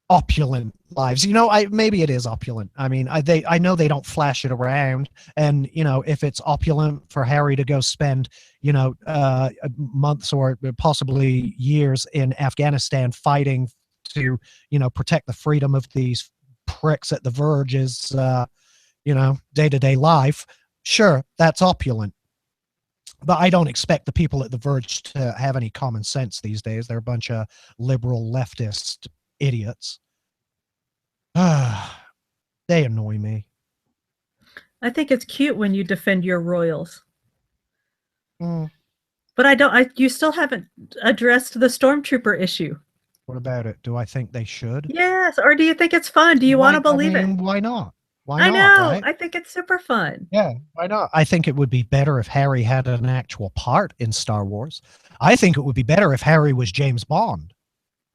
Opulent lives. Maybe it is opulent. I mean, I know they don't flash it around, and if it's opulent for Harry to go spend months or possibly years in Afghanistan fighting to protect the freedom of these pricks at The Verge's day-to-day life, sure, that's opulent, but I don't expect the people at The Verge to have any common sense these days. They're a bunch of liberal leftist idiots. They annoy me. I think it's cute when you defend your royals. But you still haven't addressed the stormtrooper issue. What about it? Do I think they should? Yes. Or do you think it's fun? Do you want to believe it? Why not? Why I not, know. right? I think it's super fun. Yeah, why not? I think it would be better if Harry had an actual part in Star Wars. I think it would be better if Harry was James Bond,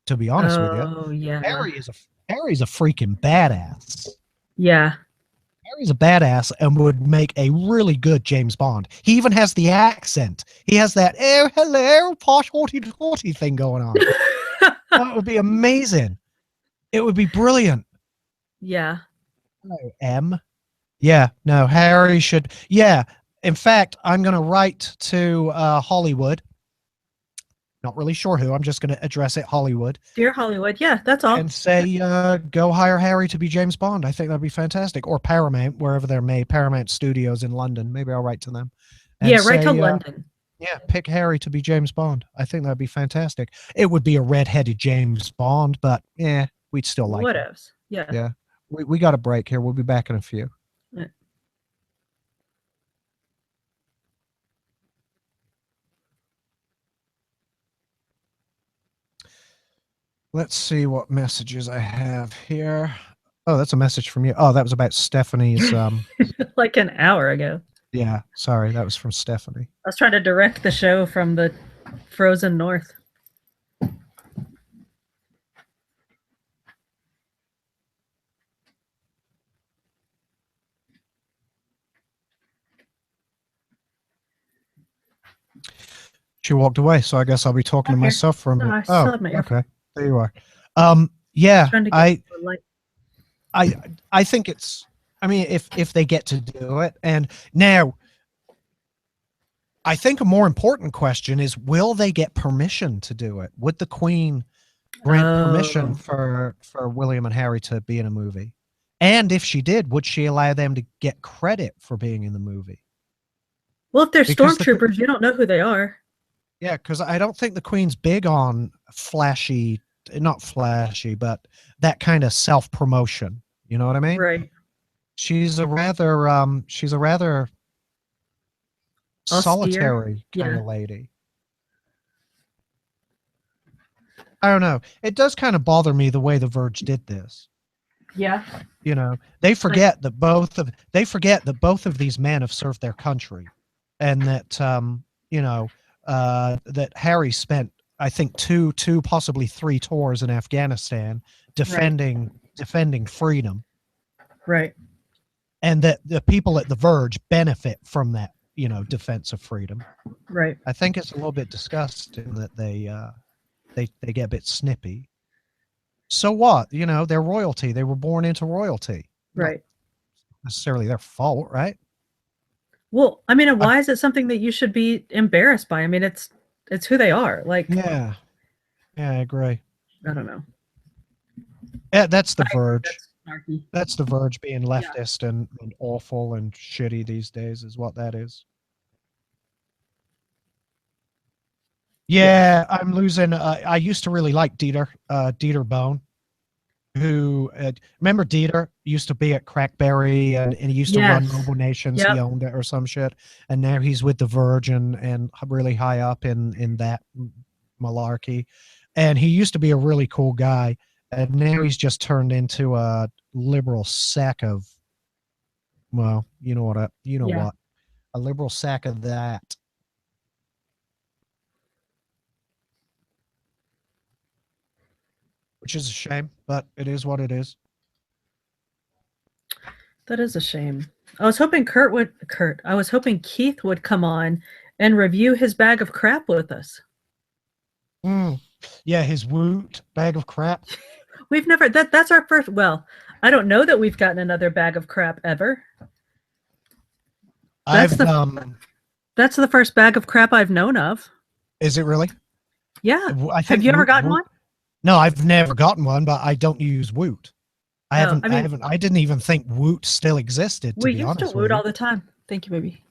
to be honest with you. Oh, yeah. Harry's a freaking badass. Yeah. Harry's a badass and would make a really good James Bond. He even has the accent. He has that "oh hello, posh haughty haughty" thing going on. That would be amazing. It would be brilliant. Yeah. Hello, M. Yeah, no, Harry should. Yeah, in fact, I'm going to write to Hollywood. Not really sure who. I'm just going to address it Hollywood Dear Hollywood. Yeah, that's all. and say, go hire Harry to be James Bond. I think that'd be fantastic. Or Paramount, wherever they're made. Paramount Studios in London. Maybe I'll write to them. And Yeah, right to say, London. yeah, pick Harry to be James Bond. I think that'd be fantastic. It would be a red-headed James Bond, but yeah, we'd still like What it. else? Yeah. Yeah, we got a break here. We'll be back in a few. Yeah. Let's see what messages I have here. Oh, that's a message from you. Oh, that was about Stephanie's. Like an hour ago. Yeah, sorry, that was from Stephanie. I was trying to direct the show from the frozen north. She walked away, so I guess I'll be talking to Okay. myself for a No, minute. I still Oh, have my earphone. okay. There you are. Yeah, Trying to get the light. I think it's. I mean, if they get to do it, and now, I think a more important question is: will they get permission to do it? Would the Queen grant permission for William and Harry to be in a movie? And if she did, would she allow them to get credit for being in the movie? Well, if they're Because stormtroopers, you don't know who they are. Yeah, because I don't think the Queen's big on flashy, not flashy, but that kind of self-promotion. You know what I mean? Right. She's a rather Austere. solitary kind Yeah. of lady. I don't know. It does kind of bother me the way the Verge did this. Yeah. You know, they forget that both of these men have served their country, and that that Harry spent, I think, two possibly 3 tours in Afghanistan defending freedom, Right. and that the people at the Verge benefit from that, defense of freedom. Right. I think it's a little bit disgusting that they get a bit snippy. So what? They're royalty. They were born into royalty. Right. Not necessarily their fault, right? Well, I mean, and why is it something that you should be embarrassed by? I mean, it's who they are. Like, Yeah, I agree. I don't know. Yeah, that's the Verge. That's snarky. That's the Verge being leftist and awful and shitty these days is what that is. Yeah, I'm losing. I used to really like Dieter Bone, who remember Dieter used to be at Crackberry and he used to run Yes. Mobile Nations. Yep. He owned it or some shit, and now he's with the Verge and really high up in that malarkey. And he used to be a really cool guy, and now he's just turned into a liberal sack of, well, you know what, a liberal sack of that. Which is a shame, but it is what it is. That is a shame. I was hoping I was hoping Keith would come on and review his bag of crap with us. Yeah, his Woot bag of crap. We've never that's our first. Well, I don't know that we've gotten another bag of crap ever. That's the first bag of crap I've known of. Is it really? Yeah. I think Have you ever gotten one? No, I've never gotten one, but I don't use Woot. I didn't even think Woot still existed. We used to Woot all the time. Thank you, baby.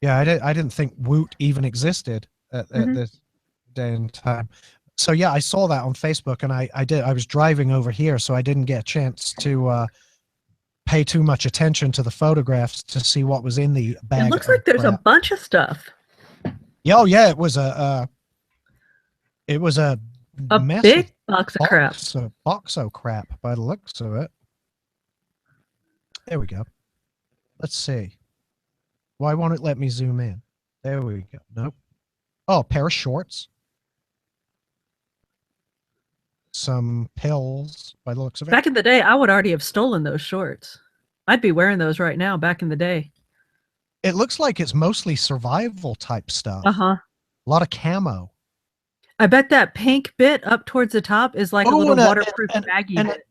Yeah, I didn't think Woot even existed at this day and time. So yeah, I saw that on Facebook, and I was driving over here, so I didn't get a chance to pay too much attention to the photographs to see what was in the bag. It looks like there's a bunch of stuff. Yeah, yeah, it was a big box of crap. A box of crap by the looks of it. There we go. Let's see. Why won't it let me zoom in? There we go. Nope. Oh, a pair of shorts. Some pills by the looks of it. Back in the day, I would already have stolen those shorts. I'd be wearing those right now back in the day. It looks like it's mostly survival type stuff. Uh-huh. A lot of camo. I bet that pink bit up towards the top is like a little waterproof baggie bit.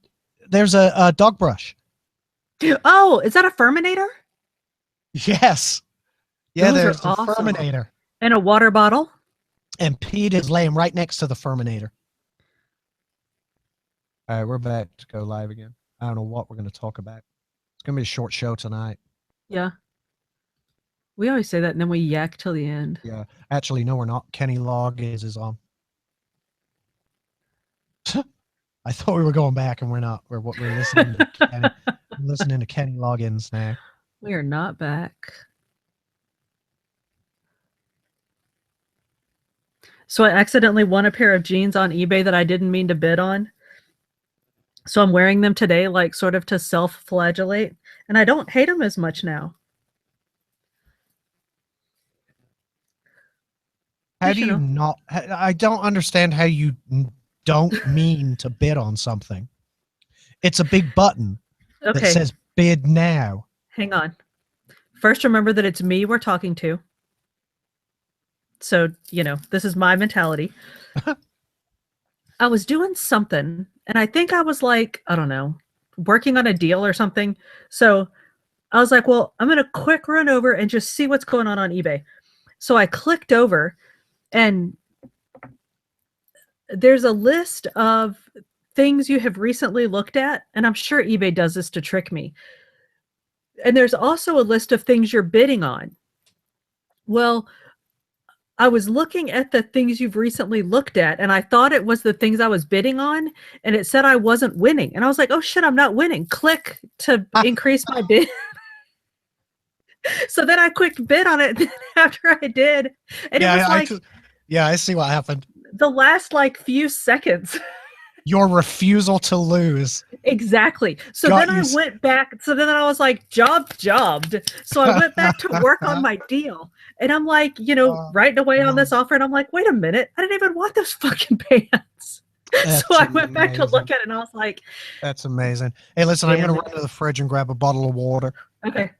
There's a dog brush. Oh, is that a Furminator? Yes. Yeah, Those there's are a awesome. Furminator. And a water bottle. And Pete is laying right next to the Furminator. All right, we're back to go live again. I don't know what we're going to talk about. It's going to be a short show tonight. Yeah. We always say that, and then we yak till the end. Yeah. Actually, no, we're not. Kenny Loggins is on. I thought we were going back, and we're not. We're listening to Kenny, listening to Kenny Loggins now. We are not back. So I accidentally won a pair of jeans on eBay that I didn't mean to bid on. So I'm wearing them today, like sort of to self-flagellate. And I don't hate them as much now. How do you not? I don't understand how you don't mean to bid on something. It's a big button that says bid now. Hang on. First, remember that it's me we're talking to. So, this is my mentality. I was doing something, and I think I was like, I don't know, working on a deal or something. So I was like, well, I'm going to quick run over and just see what's going on eBay. So I clicked over, and there's a list of things you have recently looked at, and I'm sure eBay does this to trick me. And there's also a list of things you're bidding on. Well, I was looking at the things you've recently looked at, and I thought it was the things I was bidding on, and it said I wasn't winning. And I was like, oh shit, I'm not winning. Click to increase my bid. So then I clicked bid on it after I did. And it was like, I see what happened. The last few seconds. Your refusal to lose. Exactly. So then I went back. So then I was like, jobbed. So I went back to work on my deal. And I'm like, writing away on this offer. And I'm like, wait a minute. I didn't even want those fucking pants. So I went back to look at it, and I was like, that's amazing. Hey, listen, I'm going to run to the fridge and grab a bottle of water. Okay.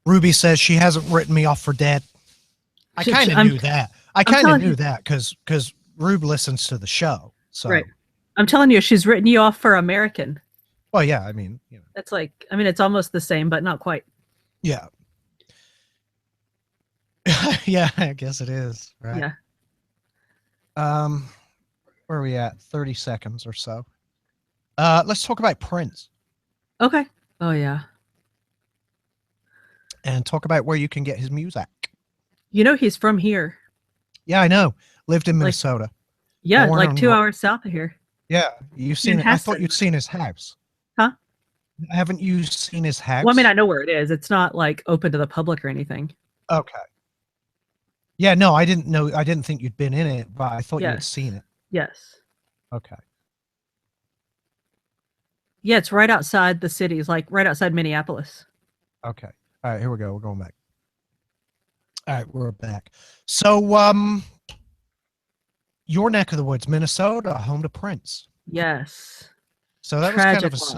Ruby says she hasn't written me off for dead. I kind of knew that. I kind of knew that because Rube listens to the show. So right. I'm telling you, she's written you off for American. Well, yeah, I mean, that's it's almost the same, but not quite. Yeah. Yeah, I guess it is. Right. Yeah. Where are we at? 30 seconds or so. Let's talk about Prince. Okay. Oh yeah. And talk about where you can get his music. He's from here. Yeah, I know. Lived in Minnesota. Yeah, like 2 hours south of here. Yeah, you've seen it. I thought you'd seen his house. Huh? Haven't you seen his house? Well, I mean, I know where it is. It's not open to the public or anything. Okay. Yeah, no, I didn't know. I didn't think you'd been in it, but I thought you had seen it. Yes. Okay. Yeah, it's right outside the city. It's right outside Minneapolis. Okay. All right, here we go. We're going back. All right, we're back. So, your neck of the woods, Minnesota, home to Prince. Yes. So that Tragic was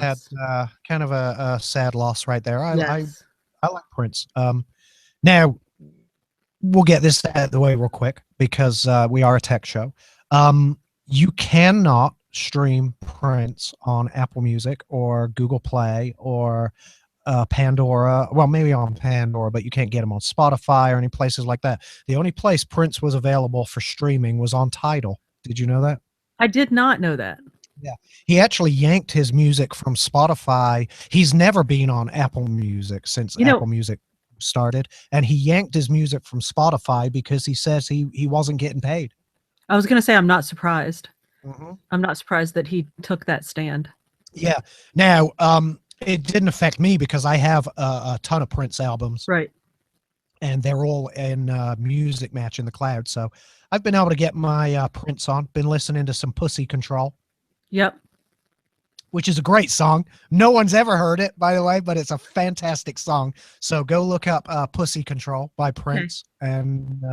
kind of a sad loss right there. I like Prince. Now we'll get this out of the way real quick because we are a tech show. You cannot stream Prince on Apple Music or Google Play or Pandora. Well, maybe on Pandora, but you can't get him on Spotify or any places like that. The only place Prince was available for streaming was on Tidal. Did you know that? I did not know that. Yeah. He actually yanked his music from Spotify. He's never been on Apple Music since Apple Music started, and he yanked his music from Spotify because he says he wasn't getting paid. I was going to say I'm not surprised. Mm-hmm. I'm not surprised that he took that stand. Yeah. Now, it didn't affect me because I have a ton of Prince albums. Right. And they're all in Music Match in the cloud. So I've been able to get my Prince on. Been listening to some Pussy Control. Yep. Which is a great song. No one's ever heard it, by the way, but it's a fantastic song. So go look up Pussy Control by Prince, and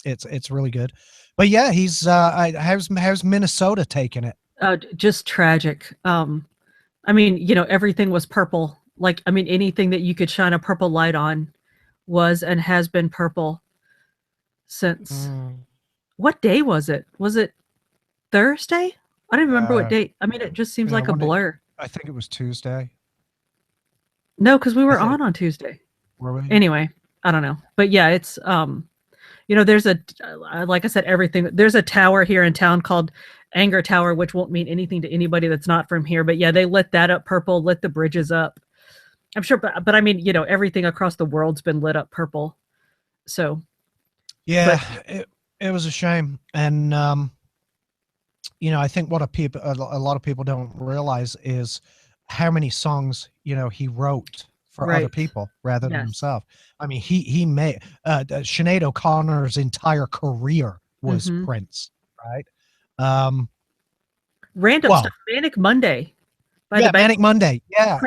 it's really good. But yeah, he's how's Minnesota taking it? Just tragic. I mean, everything was purple. Like, I mean, anything that you could shine a purple light on was and has been purple since what day was it? Was it Thursday? I don't remember what date. I mean, it just seems like a blur. I think it was Tuesday. No, because we were on Tuesday. Were we? Anyway, I don't know. But yeah, it's there's like I said, everything. There's a tower here in town called Anger Tower, which won't mean anything to anybody that's not from here. But yeah, they lit that up purple, lit the bridges up. I'm sure, but I mean, everything across the world's been lit up purple. So yeah, it was a shame. And I think what a lot of people don't realize is how many songs he wrote for other people rather than himself. I mean, he made Sinead O'Connor's entire career was Prince, right? Random stuff. Manic Monday. Manic Monday. Yeah.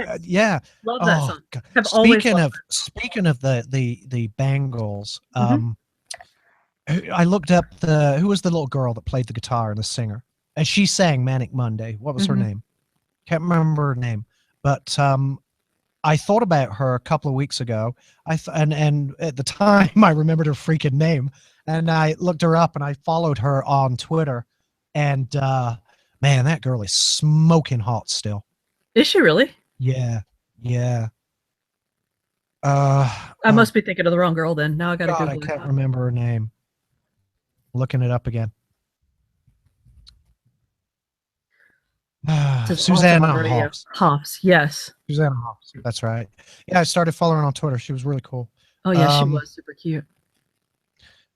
Love that song. Speaking of the Bangles, I looked up who was the little girl that played the guitar and the singer, and she sang Manic Monday. What was her name? Can't remember her name, but I thought about her a couple of weeks ago. And at the time I remembered her freaking name, and I looked her up and I followed her on Twitter, and man, that girl is smoking hot still. Is she really? Yeah. I must be thinking of the wrong girl then. Now I got to Google I can't remember her name. Looking it up again. Susanna Hoffs, yes. Susanna Hoffs, that's right. Yeah, I started following her on Twitter. She was really cool. Oh yeah, she was super cute.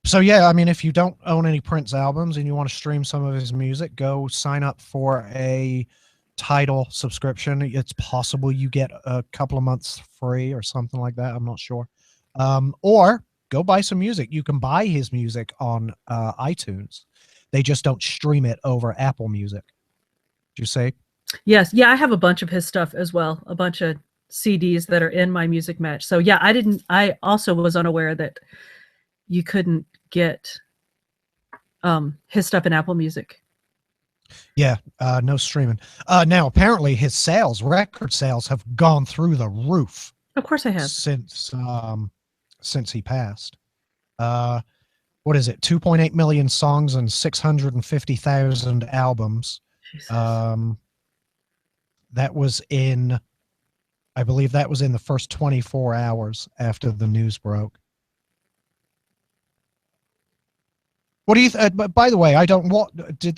So yeah, I mean, if you don't own any Prince albums and you want to stream some of his music, go sign up for a Tidal subscription. It's possible you get a couple of months free or something like that. I'm not sure. Or go buy some music. You can buy his music on iTunes. They just don't stream it over Apple Music. Did you say? Yes. Yeah, I have a bunch of his stuff as well. A bunch of CDs that are in my Music Match. So yeah, I also was unaware that you couldn't get his stuff in Apple Music. Yeah, no streaming. Now, apparently his record sales have gone through the roof. Of course I have. Since he passed. What is it? 2.8 million songs and 650,000 albums. That was I believe that was in the first 24 hours after the news broke. What do you? By the way, do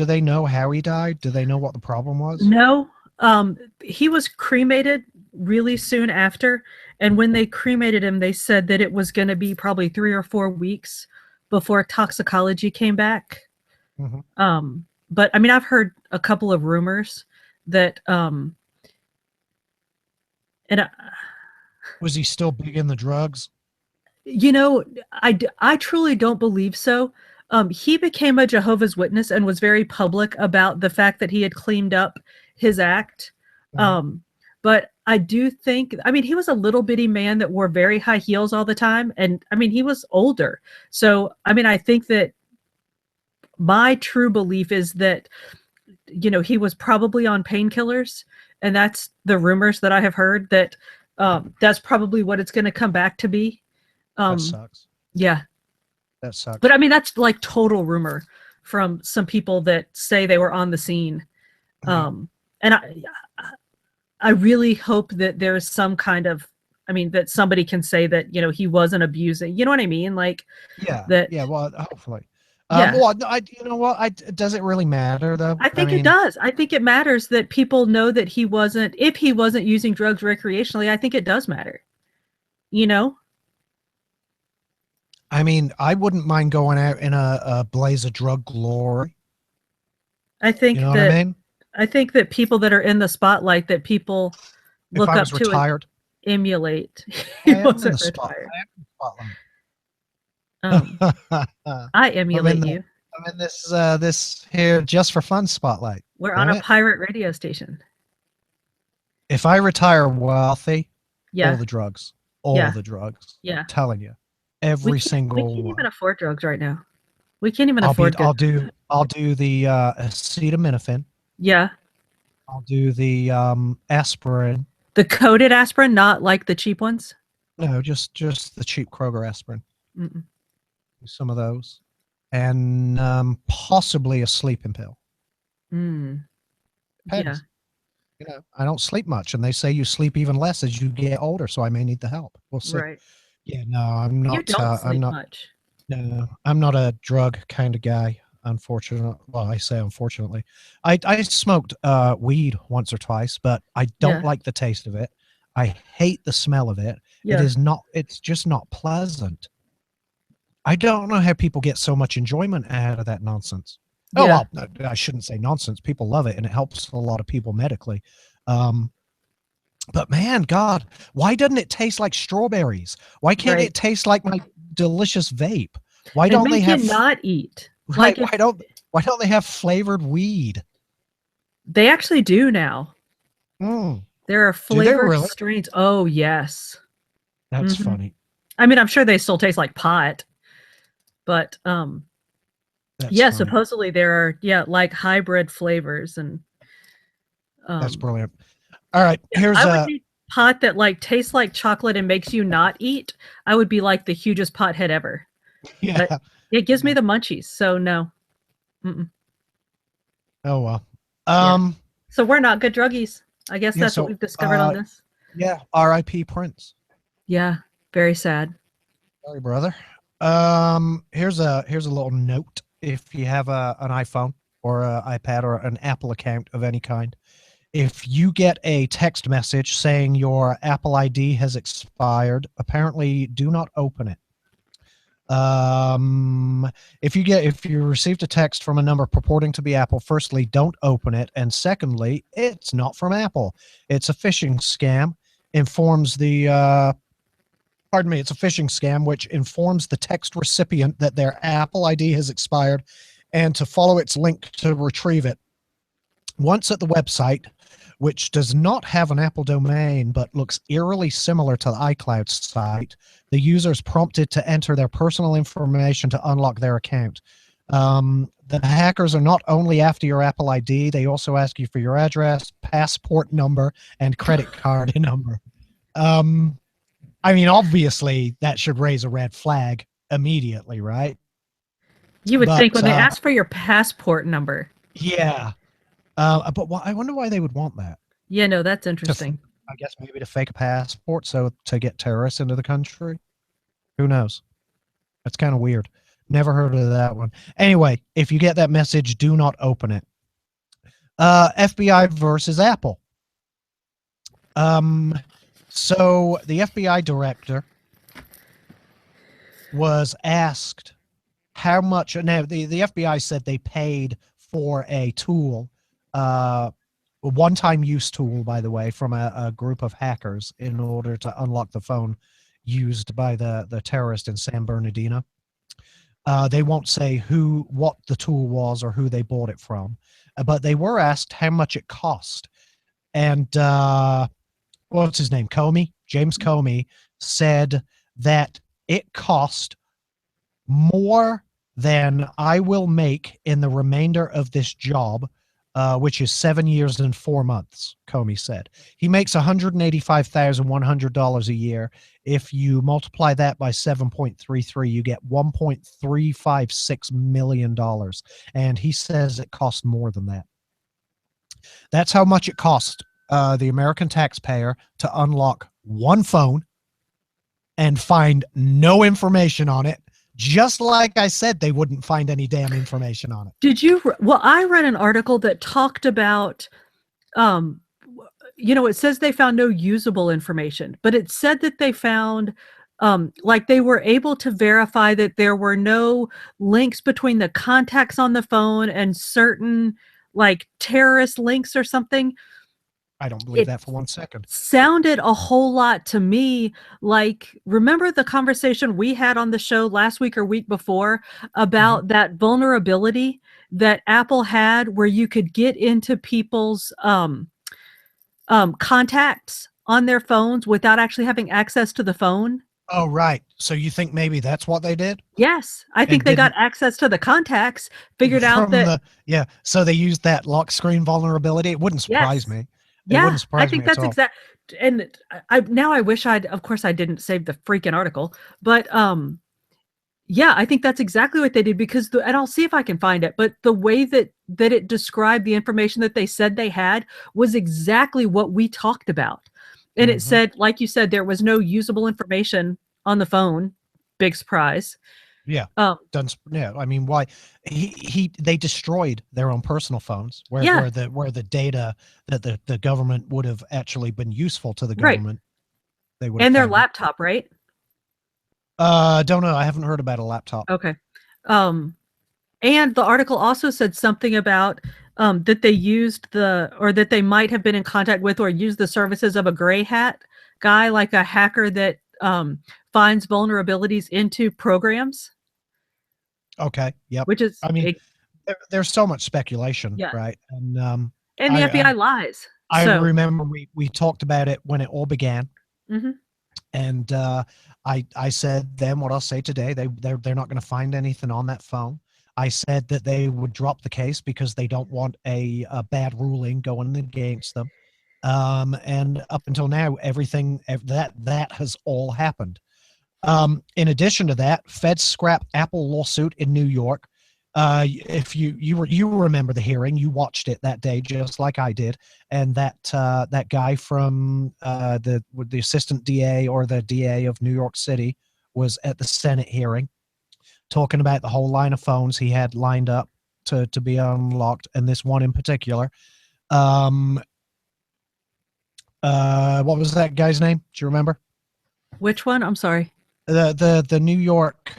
they know how he died? Do they know what the problem was? No. He was cremated really soon after, and when they cremated him, they said that it was going to be probably 3 or 4 weeks before toxicology came back. But I mean, I've heard a couple of rumors that was he still big in the drugs? I truly don't believe so. He became a Jehovah's Witness and was very public about the fact that he had cleaned up his act. But I do think, I mean, he was a little bitty man that wore very high heels all the time. And I mean, he was older. So, I mean, I think that my true belief is that, he was probably on painkillers. And that's the rumors that I have heard, that that's probably what it's going to come back to be. That sucks. Yeah. That sucks. But I mean, that's like total rumor from some people that say they were on the scene. And I really hope that there's some kind of, I mean, that somebody can say that, you know, he wasn't abusing, you know what I mean? Like Yeah. that. Yeah. Well, hopefully. Yeah. Well, you know what? Does it really matter though? I think it does. I think it matters that people know that he wasn't, if he wasn't using drugs recreationally, I think it does matter. You know? I mean, I wouldn't mind going out in a blaze of drug glory. I think You know that what I mean? I think that people that are in the spotlight that people If look I up was to and retired, emulate. I He am in wasn't the retired. I am in Um, the spotlight. I I'm emulate in you. I'm in this here just for fun spotlight. We're on Damn a it. pirate radio station. If I retire wealthy, all Yeah. the drugs, all Yeah. the drugs. Yeah. I'm telling you, We every can't single even one. afford drugs right now. We can't even afford good. I'll do the acetaminophen. Yeah. I'll do the aspirin. The coated aspirin, not like the cheap ones. No, just the cheap Kroger aspirin. Mm-mm. Some of those, and possibly a sleeping pill. Yeah. Depends. You know, I don't sleep much, and they say you sleep even less as you get older. So I may need the help. We'll see. Right. Yeah, no, I'm You not. don't sleep I'm not. much. No, I'm not a drug kind of guy. Unfortunately, well, I say unfortunately. I smoked weed once or twice, but I don't Yeah. like the taste of it. I hate the smell of it. Yeah. It is not. It's just not pleasant. I don't know how people get so much enjoyment out of that nonsense. Oh, Yeah. well, I shouldn't say nonsense. People love it, and it helps a lot of people medically. But man, God, why doesn't it taste like strawberries? Why can't Right. it taste like my delicious vape? Why And don't they make have you not eat. right? Like if Why don't they have flavored weed? they actually do now. Mm, There are do they flavored really? strains. Oh yes. That's Mhm. funny. I mean, I'm sure they still taste like pot, but That's yeah, funny. supposedly there are like hybrid flavors and That's brilliant. All right, yeah, here's I would a need pot that like tastes like chocolate and makes you not eat. I would be like the hugest pothead ever. yeah. But it gives me the munchies, so no. Mm-mm. Oh well. Yeah. So we're not good druggies. I guess Yeah. that's what So we've discovered on this. yeah. R.I.P. Prince. Yeah, very sad. Sorry, brother. Here's a little note. If you have an iPhone or an iPad or an Apple account of any kind, if you get a text message saying your Apple ID has expired, apparently do not open it. If you received a text from a number purporting to be Apple, firstly, don't open it, and secondly, it's not from Apple. It's a phishing scam. Informs the it's a phishing scam which informs the text recipient that their Apple ID has expired and to follow its link to retrieve it. Once at the website, which does not have an Apple domain but looks eerily similar to the iCloud site, the user is prompted to enter their personal information to unlock their account. The hackers are not only after your Apple ID, they also ask you for your address, passport number, and credit card number. I mean, obviously, that should raise a red flag immediately, right? You would think But when they ask for your passport number. yeah. But I wonder why they would want that. Yeah, no, that's interesting. I guess maybe to fake a passport, so to get terrorists into the country. Who knows? That's kind of weird. Never heard of that one. Anyway, if you get that message, do not open it. FBI versus Apple. So the FBI director was asked how much. Now the FBI said they paid for a tool, a one-time use tool, by the way, from a group of hackers in order to unlock the phone used by the terrorist in San Bernardino. They won't say what the tool was or who they bought it from, but they were asked how much it cost. And what's his name? James Comey said that it cost more than I will make in the remainder of this job, which is 7 years and 4 months, Comey said. He makes $185,100 a year. If you multiply that by 7.33, you get $1.356 million. And he says it costs more than that. That's how much it cost the American taxpayer to unlock one phone and find no information on it. Just like I said, they wouldn't find any damn information on it. Did you? Well, I read an article that talked about, it says they found no usable information, but it said that they found, like they were able to verify that there were no links between the contacts on the phone and certain like terrorist links or something. I don't believe that for 1 second. Sounded a whole lot to me like, remember the conversation we had on the show last week or week before about that vulnerability that Apple had where you could get into people's contacts on their phones without actually having access to the phone? Oh, right. So you think maybe that's what they did? Yes. I think they got access to the contacts, figured out that. So they used that lock screen vulnerability. It wouldn't surprise me. Yeah, I think that's exact. And I wish of course I didn't save the freaking article, but yeah, I think that's exactly what they did because and I'll see if I can find it, but the way that it described the information that they said they had was exactly what we talked about. And it said, like you said, there was no usable information on the phone. Big surprise. Yeah. I mean, why they destroyed their own personal phones where the data that the government would have actually been useful to the government. They would and their laptop, right? Don't know. I haven't heard about a laptop. Okay. And the article also said something about that they used that they might have been in contact with or used the services of a gray hat guy, like a hacker that finds vulnerabilities into programs. Okay. Yep. Which is, I mean, there's so much spepeculation, right? And the FBI lies. I remember we talked about it when it all began, and I said then what I'll say today. They're not going to find anything on that phone. I said that they would drop the case because they don't want a bad ruling going against them. And up until now, everything that has all happened. In addition to that, feds scrap Apple lawsuit in New York. If you remember the hearing, you watched it that day just like I did, and that guy from the assistant DA or the DA of New York City was at the Senate hearing, talking about the whole line of phones he had lined up to be unlocked, and this one in particular. What was that guy's name? Do you remember? Which one? I'm sorry. The New York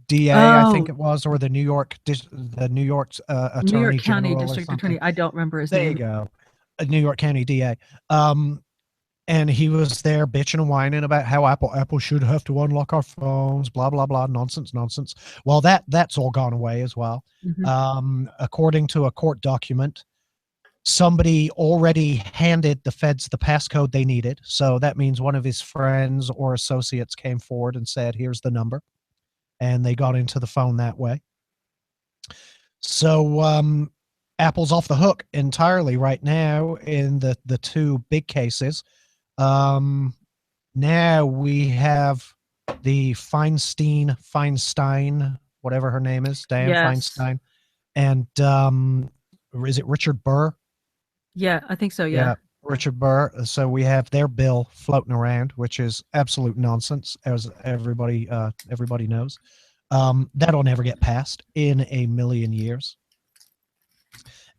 DA, I think it was, or the New York attorney, New York County District Attorney. I don't remember his name. There you go, a New York County DA. And he was there bitching and whining about how Apple should have to unlock our phones, blah blah blah, nonsense. Well, that's all gone away as well. According to a court document, somebody already handed the feds the passcode they needed. So that means one of his friends or associates came forward and said, here's the number. And they got into the phone that way. So Apple's off the hook entirely right now in the two big cases. Now we have the Feinstein, whatever her name is, Diane Feinstein. And is it Richard Burr? Yeah, I think so. Yeah, Richard Burr. So we have their bill floating around, which is absolute nonsense, as everybody knows. That'll never get passed in a million years.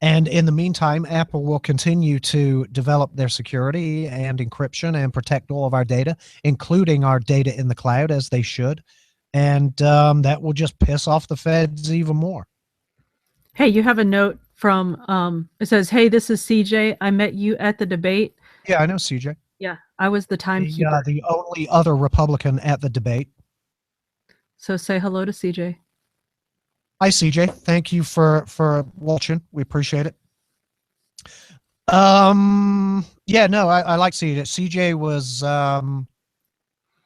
And in the meantime, Apple will continue to develop their security and encryption and protect all of our data, including our data in the cloud, as they should. And that will just piss off the feds even more. Hey, you have a note from, it says, hey, this is CJ. I met you at the debate. Yeah, I know CJ. Yeah, I was the timekeeper. The only other Republican at the debate. So say hello to CJ. Hi, CJ. Thank you for watching. We appreciate it. Yeah, no, I like CJ. CJ was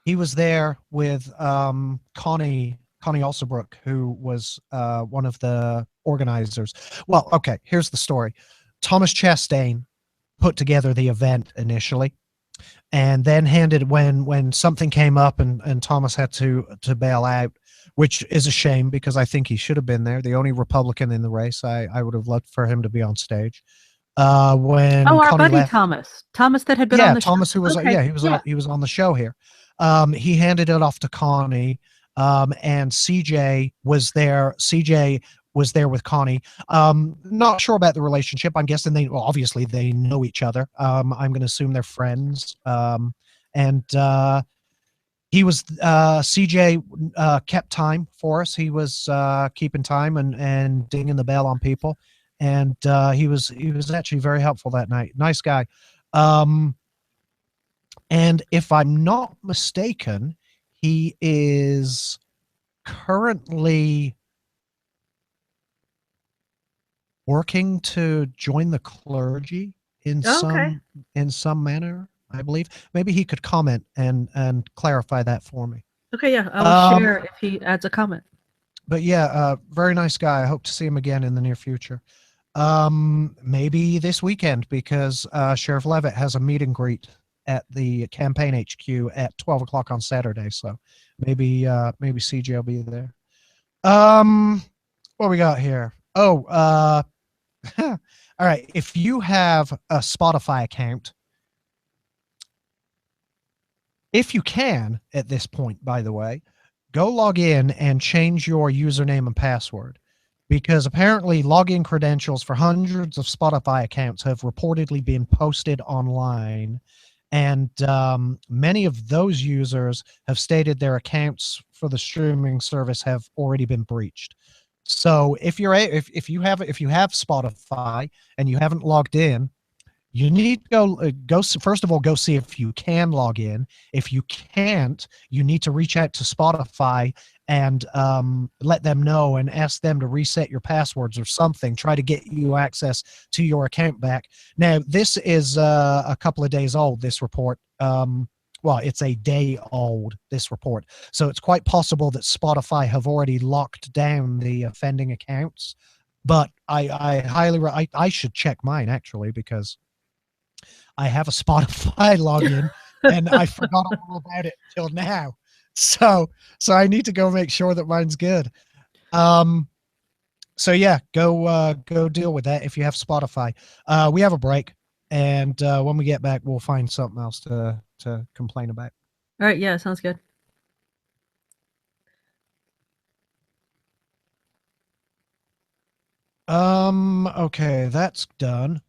he was there with Connie Alsobrook, who was one of the organizers. Well, okay, here's the story. Thomas Chastain put together the event initially, and then when something came up and Thomas had to bail out, which is a shame because I think he should have been there, the only Republican in the race. I would have loved for him to be on stage. when Oh, our Connie buddy left. Thomas that had been on Yeah, the show. Thomas, who was Okay, he was on the show here. He handed it off to Connie, and CJ was there. CJ was there with Connie. Not sure about the relationship. I'm guessing obviously they know each other. I'm going to assume they're friends. And he was CJ kept time for us. He was keeping time and dinging the bell on people, and he was actually very helpful that night. Nice guy. And if I'm not mistaken, he is currently working to join the clergy in okay, some manner, I believe. Maybe he could comment and clarify that for me. okay. Yeah, I will Um, share if he adds a comment. but yeah, very nice guy. I hope to see him again in the near future. Maybe this weekend, because Sheriff Levitt has a meet and greet at the campaign HQ at 12 o'clock on Saturday. So maybe CJ will be there. What we got here? Oh, all right. If you have a Spotify account, if you can at this point, by the way, go log in and change your username and password, because apparently login credentials for hundreds of Spotify accounts have reportedly been posted online, and many of those users have stated their accounts for the streaming service have already been breached. So if if you have Spotify and you haven't logged in, you need to first of all, go see if you can log in. If you can't, you need to reach out to Spotify and let them know and ask them to reset your passwords or something. Try to get you access to your account back. Now, this is a couple of days old, this report. Well, it's a day old, this report. So it's quite possible that Spotify have already locked down the offending accounts. But I should check mine, actually, because I have a Spotify login and I forgot all about it till now. So I need to go make sure that mine's good. So yeah, go deal with that if you have Spotify. We have a break, and when we get back, we'll find something else to complain about. All right, yeah, sounds good. Okay, that's done.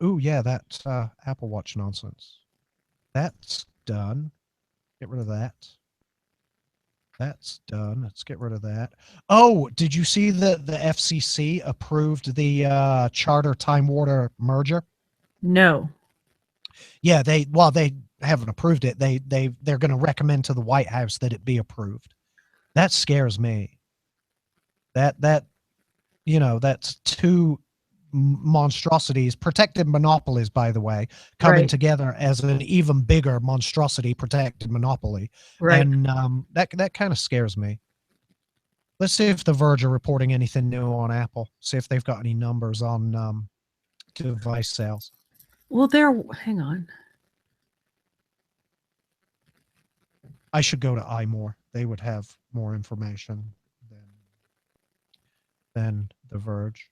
Ooh, yeah, that's Apple Watch nonsense. That's done. Get rid of that. That's done. Let's get rid of that. Oh, did you see that the FCC approved the Charter Time Warner merger? No. Yeah, they haven't approved it. They're going to recommend to the White House that it be approved. That scares me. That that's two monstrosities, protected monopolies, by the way, coming Right. together as an even bigger monstrosity, protected monopoly. Right. And that kind of scares me. Let's see if The Verge are reporting anything new on Apple. See if they've got any numbers on device sales. Well, hang on. I should go to iMore. They would have more information than The Verge.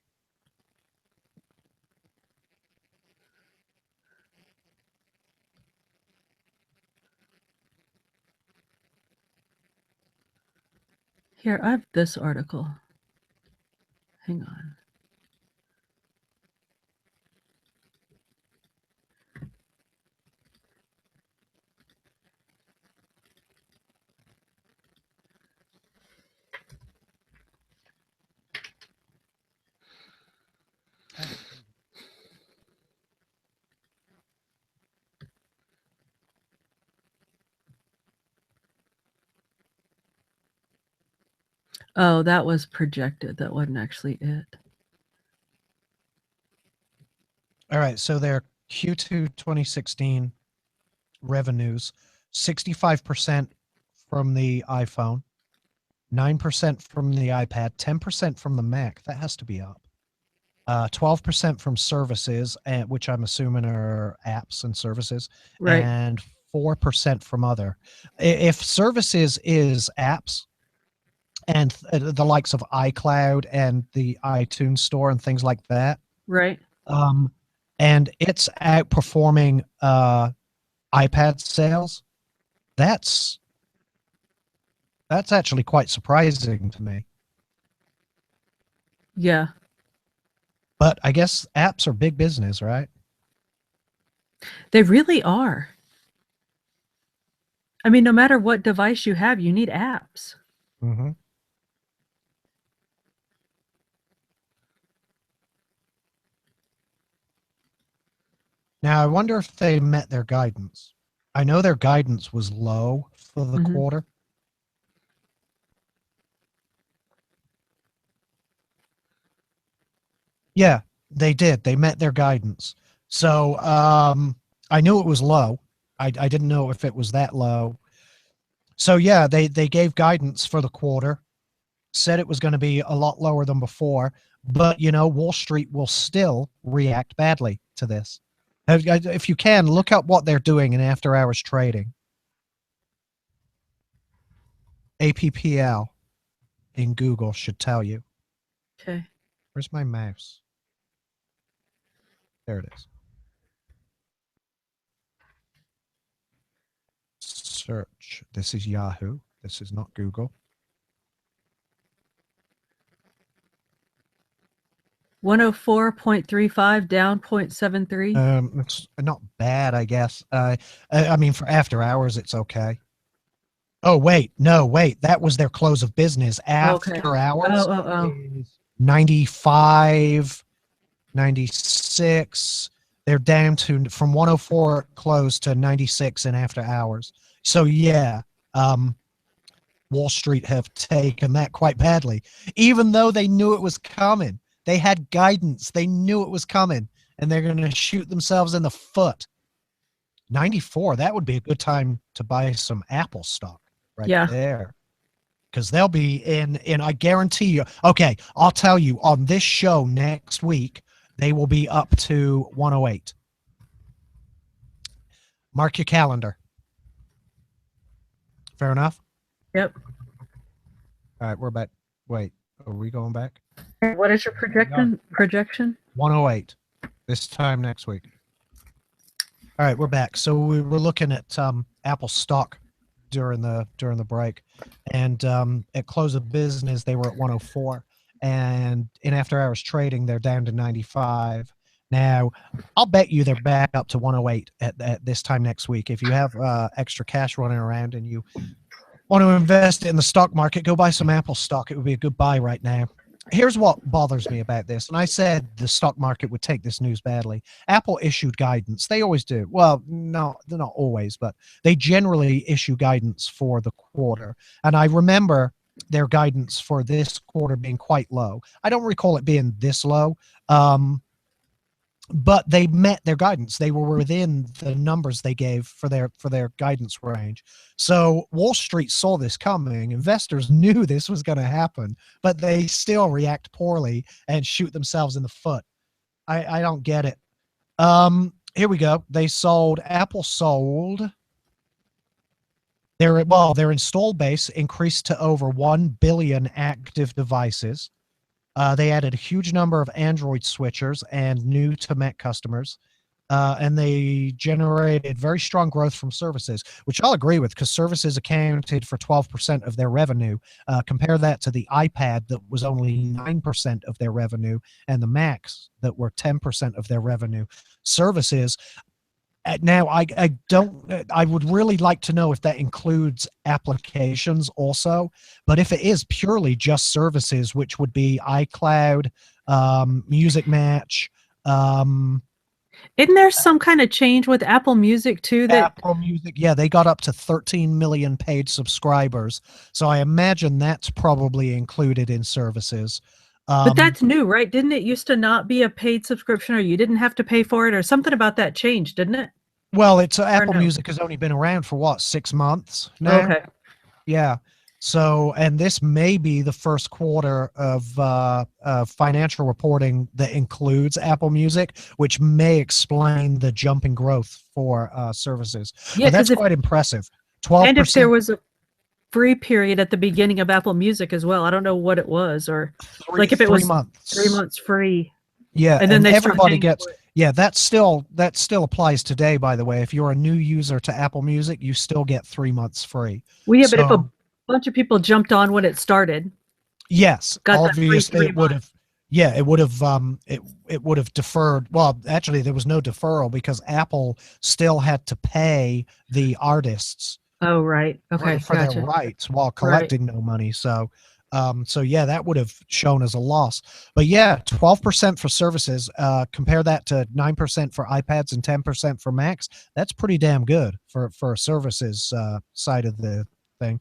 Here, I have this article. Hang on. Oh, that was projected. That wasn't actually it. All right, so their Q2 2016 revenues, 65% from the iPhone, 9% from the iPad, 10% from the Mac. That has to be up. 12% from services, which I'm assuming are apps and services, Right. and 4% from other. If services is apps and the likes of iCloud and the iTunes store and things like that, Right. Um, and it's outperforming iPad sales. That's actually quite surprising to me. Yeah. But I guess apps are big business, right? They really are. I mean, no matter what device you have, you need apps. Mm-hmm. Now, I wonder if they met their guidance. I know their guidance was low for the Mhm. quarter. Yeah, they did. They met their guidance. So I knew it was low. I didn't know if it was that low. So yeah, they gave guidance for the quarter, said it was going to be a lot lower than before, but Wall Street will still react badly to this. If you can, look up what they're doing in after hours trading. APPL in Google should tell you. Okay. Where's my mouse? There it is. Search. This is Yahoo. This is not Google. 104.35 down 0.73. It's not bad, I guess. I mean, for after hours, it's okay. Oh, wait. No, wait. That was their close of business. Okay. After hours Oh. is 95, 96. They're down to from 104 close to 96 in after hours. So, yeah, Wall Street have taken that quite badly, even though they knew it was coming. They had guidance. They knew it was coming, and they're going to shoot themselves in the foot. 94, that would be a good time to buy some Apple stock right Yeah. there. Because they'll be in, I guarantee you. Okay, I'll tell you, on this show next week, they will be up to 108. Mark your calendar. Fair enough? Yep. All right, we're back. Wait, are we going back? What is your projection? 108 this time next week. All right, we're back. So we were looking at Apple stock during the break, and at close of business they were at 104, and in after hours trading they're down to 95. Now, I'll bet you they're back up to 108 at this time next week. If you have extra cash running around and you want to invest in the stock market, go buy some Apple stock. It would be a good buy right now. Here's what bothers me about this. And I said the stock market would take this news badly. Apple issued guidance. They always do. Well, no, they're not always, but they generally issue guidance for the quarter. And I remember their guidance for this quarter being quite low. I don't recall it being this low. But they met their guidance. They were within the numbers they gave for their guidance range. So Wall Street saw this coming. Investors knew this was going to happen, but they still react poorly and shoot themselves in the foot. I don't get it. Here we go. Apple sold their install base increased to over 1 billion active devices. They added a huge number of Android switchers and new to Mac customers. And they generated very strong growth from services, which I'll agree with because services accounted for 12% of their revenue. Compare that to the iPad that was only 9% of their revenue and the Macs that were 10% of their revenue. Services. Now, I would really like to know if that includes applications also, but if it is purely just services, which would be iCloud, Music Match, Isn't there some kind of change with Apple Music too? Apple Music, yeah, they got up to 13 million paid subscribers. So I imagine that's probably included in services. But that's new, right? Didn't it used to not be a paid subscription, or you didn't have to pay for it, or something about that changed, didn't it? Well, it's Apple no? Music has only been around for what, 6 months now? Okay. Yeah. So, and this may be the first quarter of financial reporting that includes Apple Music, which may explain the jump in growth for services. Yeah, that's quite impressive. 12%. And if there was a free period at the beginning of Apple Music as well, I don't know what it was, or like if it was 3 months. 3 months free. Yeah, And then and they start everybody paying gets. for it. Yeah, that still applies today. By the way, if you're a new user to Apple Music, you still get 3 months free. Well, yeah, but if a So bunch of people jumped on when it started, yes, got that free obviously 3 it would months. have. Yeah, it would have. It would have deferred. Well, actually, there was no deferral because Apple still had to pay the artists Oh, right. Okay, for their gotcha. rights while Right. collecting no money. So yeah, that would have shown as a loss. But yeah, 12% for services. Compare that to 9% for iPads and 10% for Macs. That's pretty damn good for services side of the thing.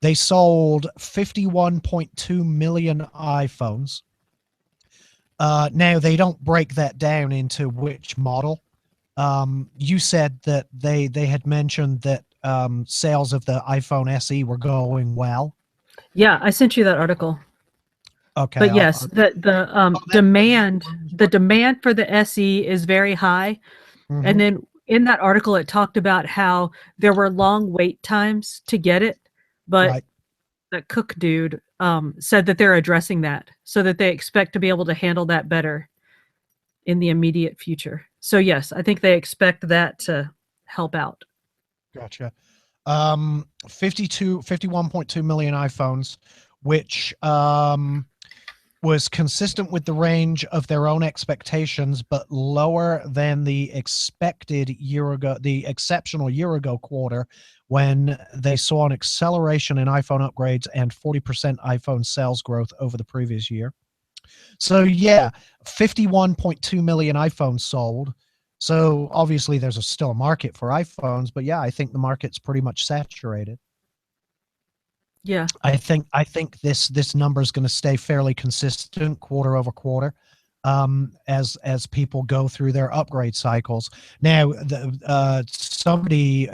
They sold 51.2 million iPhones. Now they don't break that down into which model. You said that they had mentioned that sales of the iPhone SE were going well. Yeah, I sent you that article. Okay, But yes, oh, the demand for the SE is very high. And mhm, then in that article, it talked about how there were long wait times to get it, but right. the Cook dude said that they're addressing that so that they expect to be able to handle that better in the immediate future. So yes, I think they expect that to help out. Gotcha. 51.2 million iPhones, which was consistent with the range of their own expectations, but lower than the exceptional year ago quarter when they saw an acceleration in iPhone upgrades and 40% iPhone sales growth over the previous year. So yeah, 51.2 million iPhones sold. So obviously there's still a market for iPhones, but yeah, I think the market's pretty much saturated. Yeah. I think this number is going to stay fairly consistent quarter over quarter, as people go through their upgrade cycles. Now, somebody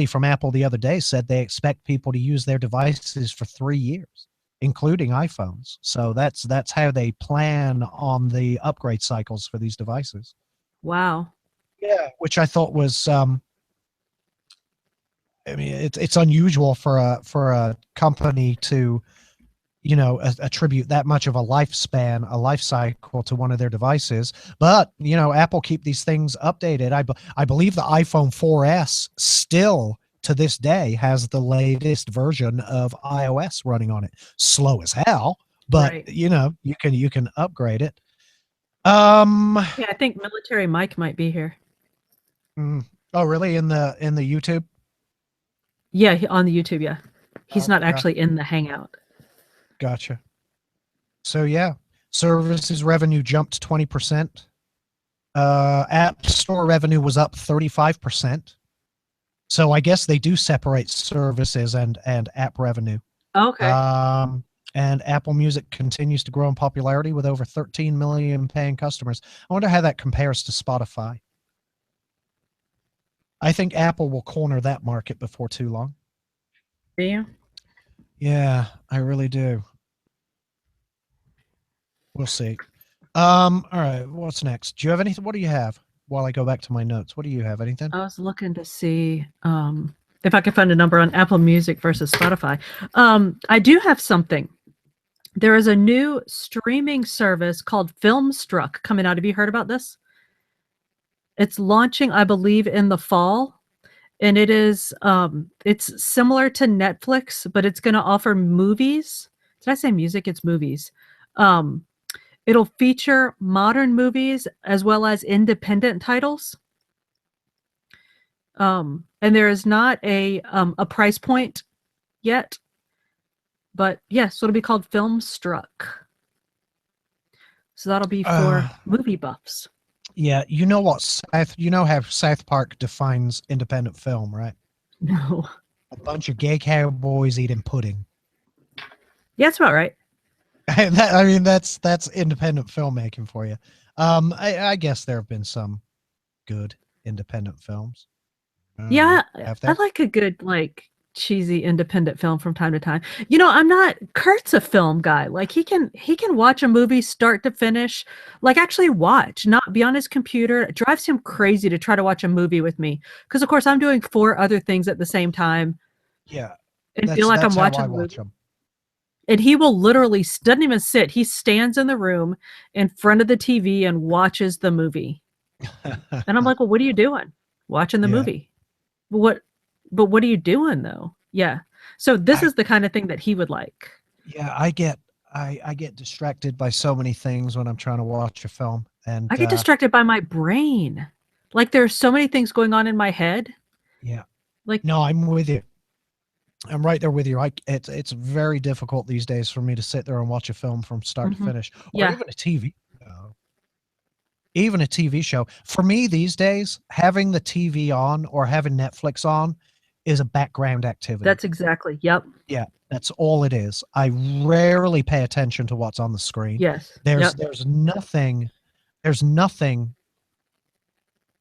from Apple the other day said they expect people to use their devices for 3 years, including iPhones. So that's how they plan on the upgrade cycles for these devices. Wow. Yeah, which I thought was I mean, it's unusual for a company to, attribute that much of a lifespan, a life cycle to one of their devices. But Apple keep these things updated. I believe the iPhone 4S still to this day has the latest version of iOS running on it. Slow as hell, but Right. you can upgrade it. Um, Yeah, I think Military Mike might be here. mm, oh really? In the YouTube? Yeah, on the YouTube, yeah. He's not Okay, actually in the Hangout. gotcha. So yeah, services revenue jumped 20%. App Store revenue was up 35%. So I guess they do separate services and app revenue. Okay. Um, and Apple Music continues to grow in popularity with over 13 million paying customers. I wonder how that compares to Spotify. I think Apple will corner that market before too long. Do you? Yeah, I really do. We'll see. All right, what's next? Do you have anything? What do you have? While I go back to my notes, what do you have? Anything? I was looking to see if I could find a number on Apple Music versus Spotify. I do have something. There is a new streaming service called Filmstruck coming out. Have you heard about this? It's launching, I believe, in the fall, and it's similar to Netflix, but it's going to offer movies. Did I say music? It's movies. Um, it'll feature modern movies as well as independent titles. And there is not a price point yet, but yes, so it'll be called Filmstruck. So that'll be for Uh, movie buffs. yeah, you know how South Park defines independent film, right? No. A bunch of gay cowboys eating pudding. Yeah, that's about right. I mean, that's independent filmmaking for you. I guess there have been some good independent films. I don't know. Yeah, Have I there? like a good like cheesy independent film from time to time. I'm not Kurt's a film guy. Like he can watch a movie start to finish, like actually watch, not be on his computer. It drives him crazy to try to watch a movie with me because of course I'm doing four other things at the same time Yeah, and feel that's like I'm that's how watching I the watch movie. them. And he will literally doesn't even sit. He stands in the room in front of the TV and watches the movie. And I'm like, well, what are you doing? Watching the Yeah. movie. But what are you doing though? Yeah. So this is the kind of thing that he would like. Yeah, I get distracted by so many things when I'm trying to watch a film, and I get distracted by my brain. Like there's so many things going on in my head. yeah. Like No, I'm with you. I'm right there with you. It's very difficult these days for me to sit there and watch a film from start to finish, or Yeah. even a TV show. Even a TV show. For me these days, having the TV on or having Netflix on is a background activity. That's exactly. Yep. Yeah, that's all it is. I rarely pay attention to what's on the screen. Yes. There's Yep. there's nothing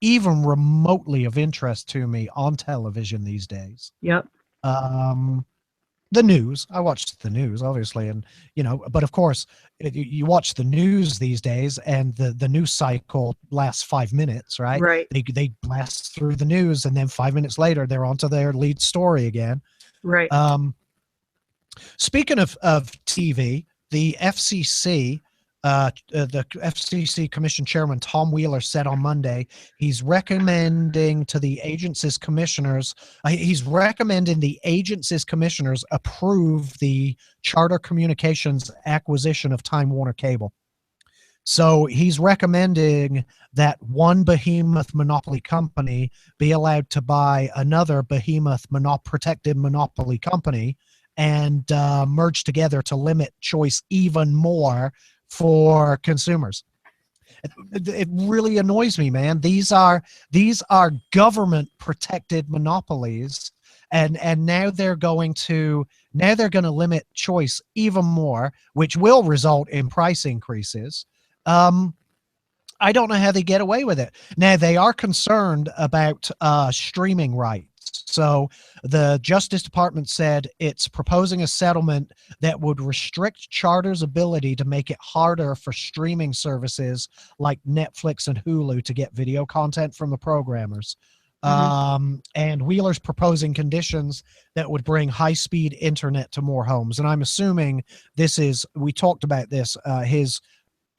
even remotely of interest to me on television these days. Yep. The news, I watch the news obviously, and but of course you watch the news these days and the news cycle lasts 5 minutes, right? Right. They blast through the news and then 5 minutes later they're onto their lead story again. Right. Speaking of TV, the FCC, the FCC Commission Chairman Tom Wheeler said on Monday he's recommending to the agency's commissioners, approve the Charter Communications acquisition of Time Warner Cable. So he's recommending that one behemoth monopoly company be allowed to buy another behemoth protected monopoly company and merge together to limit choice even more for consumers. It really annoys me, man. These are government protected monopolies, and now they're going to limit choice even more, which will result in price increases. I don't know how they get away with it. Now, they are concerned about streaming rights. So the Justice Department said it's proposing a settlement that would restrict Charter's ability to make it harder for streaming services like Netflix and Hulu to get video content from the programmers. And Wheeler's proposing conditions that would bring high-speed internet to more homes. And I'm assuming we talked about this, his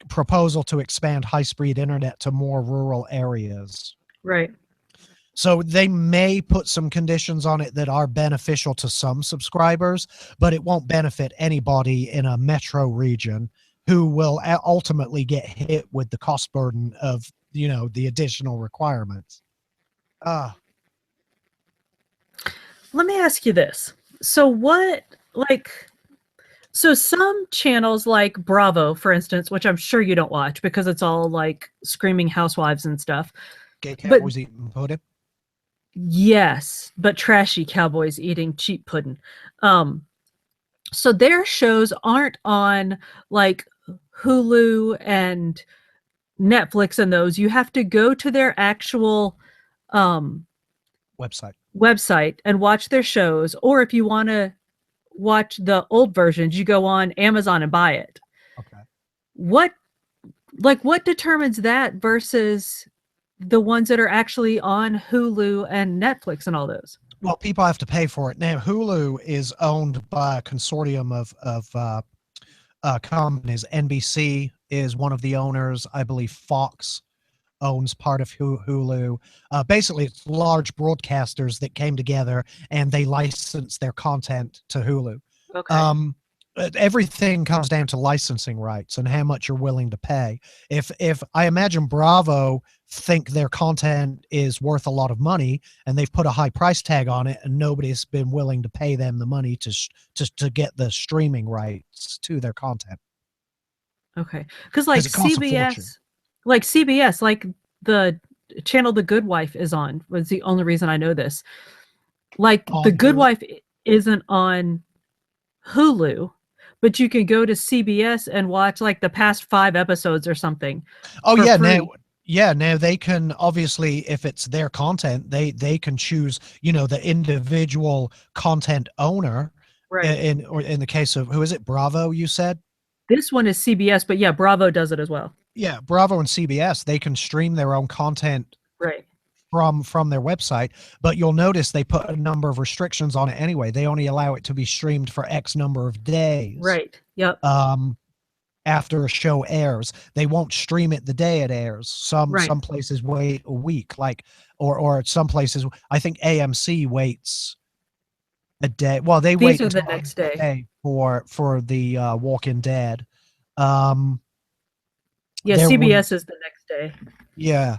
proposal to expand high-speed internet to more rural areas. Right. So they may put some conditions on it that are beneficial to some subscribers, but it won't benefit anybody in a metro region who will ultimately get hit with the cost burden of, the additional requirements. Let me ask you this. So some channels like Bravo, for instance, which I'm sure you don't watch because it's all like screaming housewives and stuff. Gay cowboys eating pudding? Yes, but trashy cowboys eating cheap pudding. So their shows aren't on like Hulu and Netflix and those. You have to go to their actual website and watch their shows. Or if you want to watch the old versions, you go on Amazon and buy it. Okay. What determines that versus the ones that are actually on Hulu and Netflix and all those? Well, people have to pay for it. Now, Hulu is owned by a consortium of companies. NBC is one of the owners. I believe Fox owns part of Hulu. Basically, it's large broadcasters that came together and they license their content to Hulu. Okay. Everything comes down to licensing rights and how much you're willing to pay. If I imagine Bravo think their content is worth a lot of money and they've put a high price tag on it and nobody's been willing to pay them the money to get the streaming rights to their content. Okay. Because like CBS, like the channel The Good Wife is on, was the only reason I know this. Like The Good Wife isn't on Hulu, but you can go to CBS and watch like the past 5 episodes or something. Oh yeah, now they can, obviously, if it's their content, they can choose, the individual content owner. Right. In the case of, who is it? Bravo, you said? This one is CBS, but yeah, Bravo does it as well. Yeah, Bravo and CBS, they can stream their own content. Right. from their website, but you'll notice they put a number of restrictions on it anyway. They only allow it to be streamed for X number of days. Right. Yep. After a show airs, they won't stream it the day it airs. Some places wait a week, like or some places, I think AMC waits a day. Well, they These wait are the until next day for the Walking Dead. Yeah, CBS is the next day. Yeah.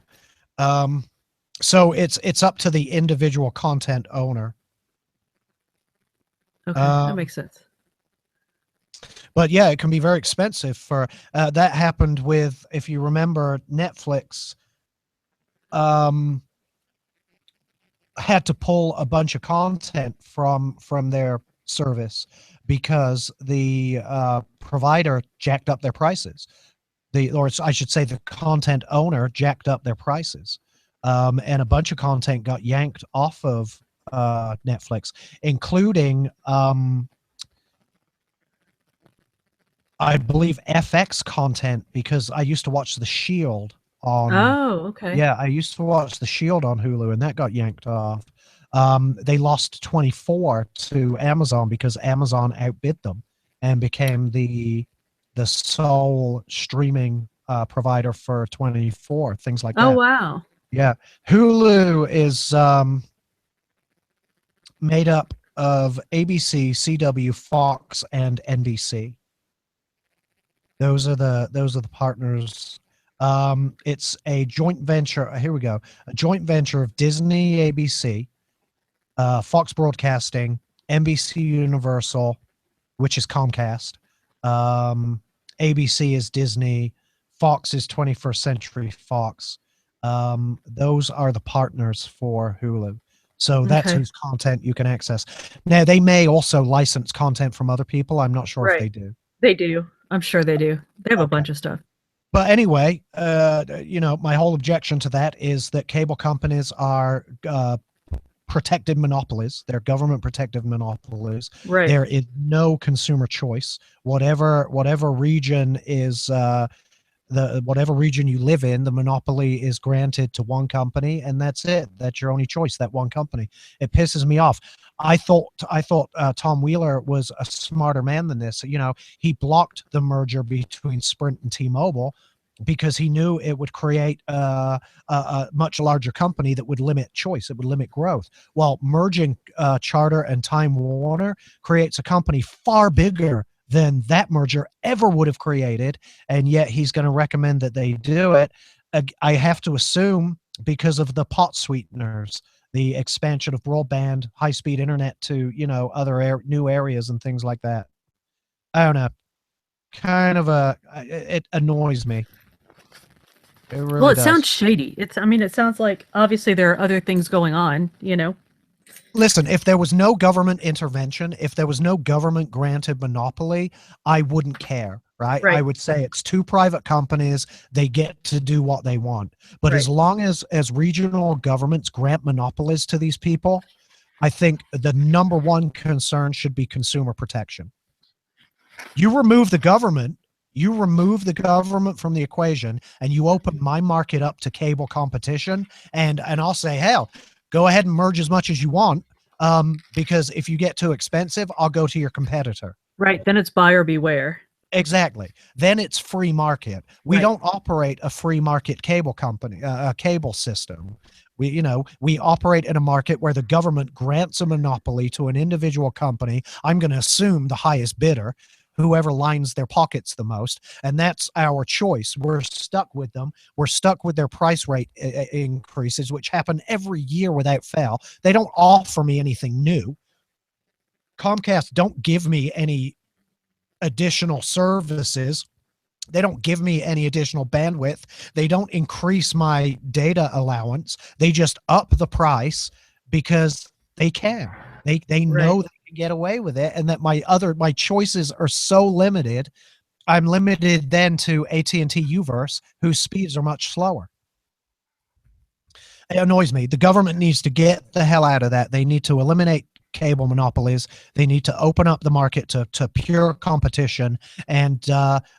So it's up to the individual content owner. Okay, that makes sense. But yeah, it can be very expensive for that happened with, if you remember, Netflix had to pull a bunch of content from their service because the provider jacked up their prices. Or I should say the content owner jacked up their prices. And a bunch of content got yanked off of Netflix, including I believe FX content, because I used to watch The Shield on. Oh, okay. Yeah, I used to watch The Shield on Hulu, and that got yanked off. They lost 24 to Amazon because Amazon outbid them and became the sole streaming provider for 24, things like that. Oh, wow. Yeah, Hulu is made up of ABC, CW, Fox, and NBC. Those are the partners. It's a joint venture. Here we go. A joint venture of Disney, ABC, Fox Broadcasting, NBC Universal, which is Comcast. ABC is Disney. Fox is 21st Century Fox. Those are the partners for Hulu. So that's whose content you can access. Now, they may also license content from other people. I'm not sure if they do. They do. I'm sure they do. They have a bunch of stuff. But anyway, my whole objection to that is that cable companies are protected monopolies. They're government protected monopolies. Right. There is no consumer choice. Whatever region is whatever region you live in, the monopoly is granted to one company, and that's it. That's your only choice, that one company. It pisses me off. I thought Tom Wheeler was a smarter man than this. He blocked the merger between Sprint and T-Mobile because he knew it would create a much larger company that would limit choice. It would limit growth. Well, merging Charter and Time Warner creates a company far bigger than that merger ever would have created, and yet he's going to recommend that they do it. I have to assume because of the pot sweeteners, the expansion of broadband, high-speed internet to other new areas and things like that. I don't know. It annoys me. It really does. Sounds shady. It sounds like obviously there are other things going on. Listen, if there was no government intervention, if there was no government granted monopoly, I wouldn't care, right? I would say it's two private companies. They get to do what they want. But as long as regional governments grant monopolies to these people, I think the number one concern should be consumer protection. You remove the government from the equation, and you open my market up to cable competition, and I'll say, hell, go ahead and merge as much as you want, because if you get too expensive, I'll go to your competitor. Right. Then it's buyer beware. Exactly. Then it's free market. We don't operate a free market cable company, a cable system. We operate in a market where the government grants a monopoly to an individual company. I'm going to assume the highest bidder, whoever lines their pockets the most, and that's our choice. We're stuck with them. We're stuck with their price rate increases, which happen every year without fail. They don't offer me anything new. Comcast don't give me any additional services. They don't give me any additional bandwidth. They don't increase my data allowance. They just up the price because they can. They know they can get away with it, and that my choices are so limited. I'm limited then to AT&T Uverse, whose speeds are much slower. It annoys me. The government needs to get the hell out of that. They need to eliminate cable monopolies. They need to open up the market to pure competition, and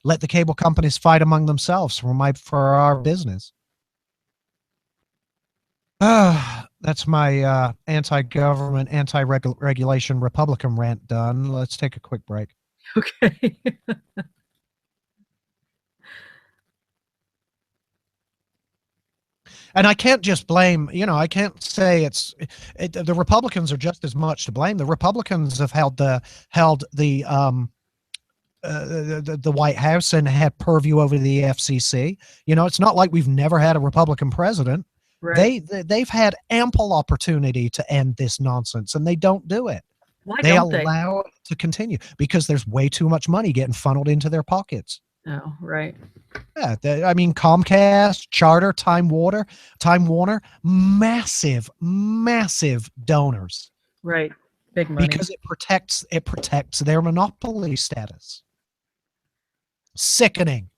let the cable companies fight among themselves for our business. That's my anti-government, anti-regulation Republican rant done. Let's take a quick break. Okay. And I can't just blame, I can't say the Republicans are just as much to blame. The Republicans have held the White House and had purview over the FCC. It's not like we've never had a Republican president. Right. They've had ample opportunity to end this nonsense, and they don't do it. Why They don't they? allow it to continue because there's way too much money getting funneled into their pockets. Oh, right. Yeah, I mean Comcast, Charter, Time Warner, massive, massive donors Right. Big money. because it protects their monopoly status. Sickening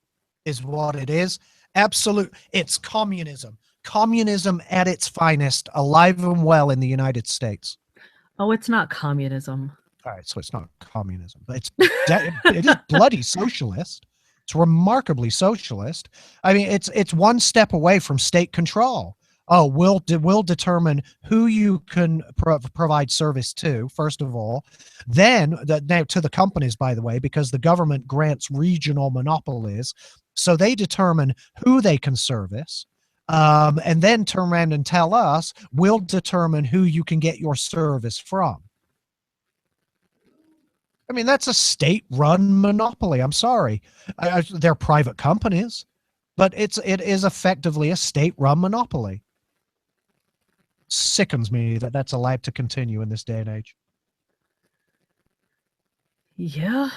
is what it is. It's communism. Communism at its finest, alive and well in the United States. Oh, it's not communism. All right, so it's not communism, but it is bloody socialist. It's remarkably socialist. I mean, it's one step away from state control. Oh, we'll determine who you can provide service to, first of all. Then, now to the companies, by the way, because the government grants regional monopolies. So they determine who they can service. And then turn around and tell us, we'll determine who you can get your service from. I mean, that's a state-run monopoly. I'm sorry. They're private companies, but it is effectively a state-run monopoly. Sickens me that that's allowed to continue in this day and age. Yeah.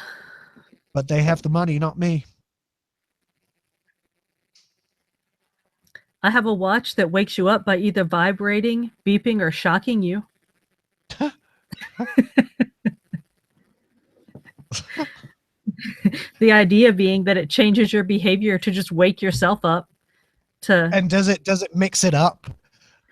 But they have the money, not me. I have a watch that wakes you up by either vibrating, beeping, or shocking you. The idea being that it changes your behavior to just wake yourself up. And does it mix it up?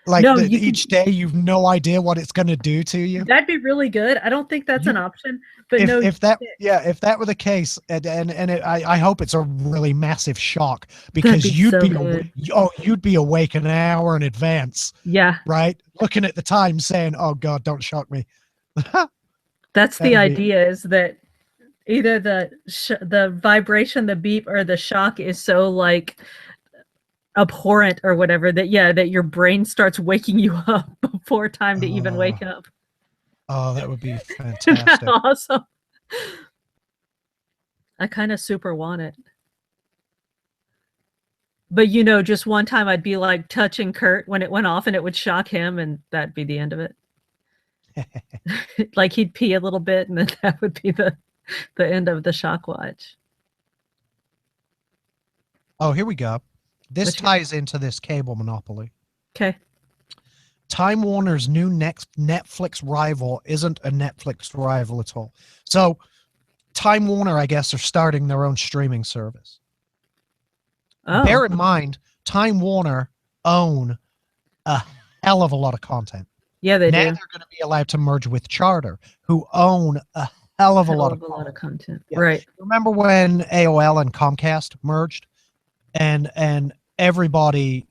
Like No, each day you've no idea what it's going to do to you? That'd be really good. I don't think that's an option. But if that were the case, I hope it's a really massive shock because you'd be awake an hour in advance. Yeah. Right? Looking at the time saying, "Oh God, don't shock me." That's the idea, is that either the vibration, the beep, or the shock is so like abhorrent or whatever that your brain starts waking you up before time to even wake up. Oh, that would be fantastic. Awesome. I kind of super want it. But just one time I'd be like touching Kurt when it went off and it would shock him, and that'd be the end of it. Like he'd pee a little bit and then that would be the end of the shock watch. Oh, here we go. This ties into this cable monopoly. Okay. Time Warner's new next Netflix rival isn't a Netflix rival at all. So Time Warner, I guess, are starting their own streaming service. Oh. Bear in mind, Time Warner own a hell of a lot of content. Yeah, they do. Now they're going to be allowed to merge with Charter, who own a hell of a lot of content. Yeah. Right. Remember when AOL and Comcast merged, and everyone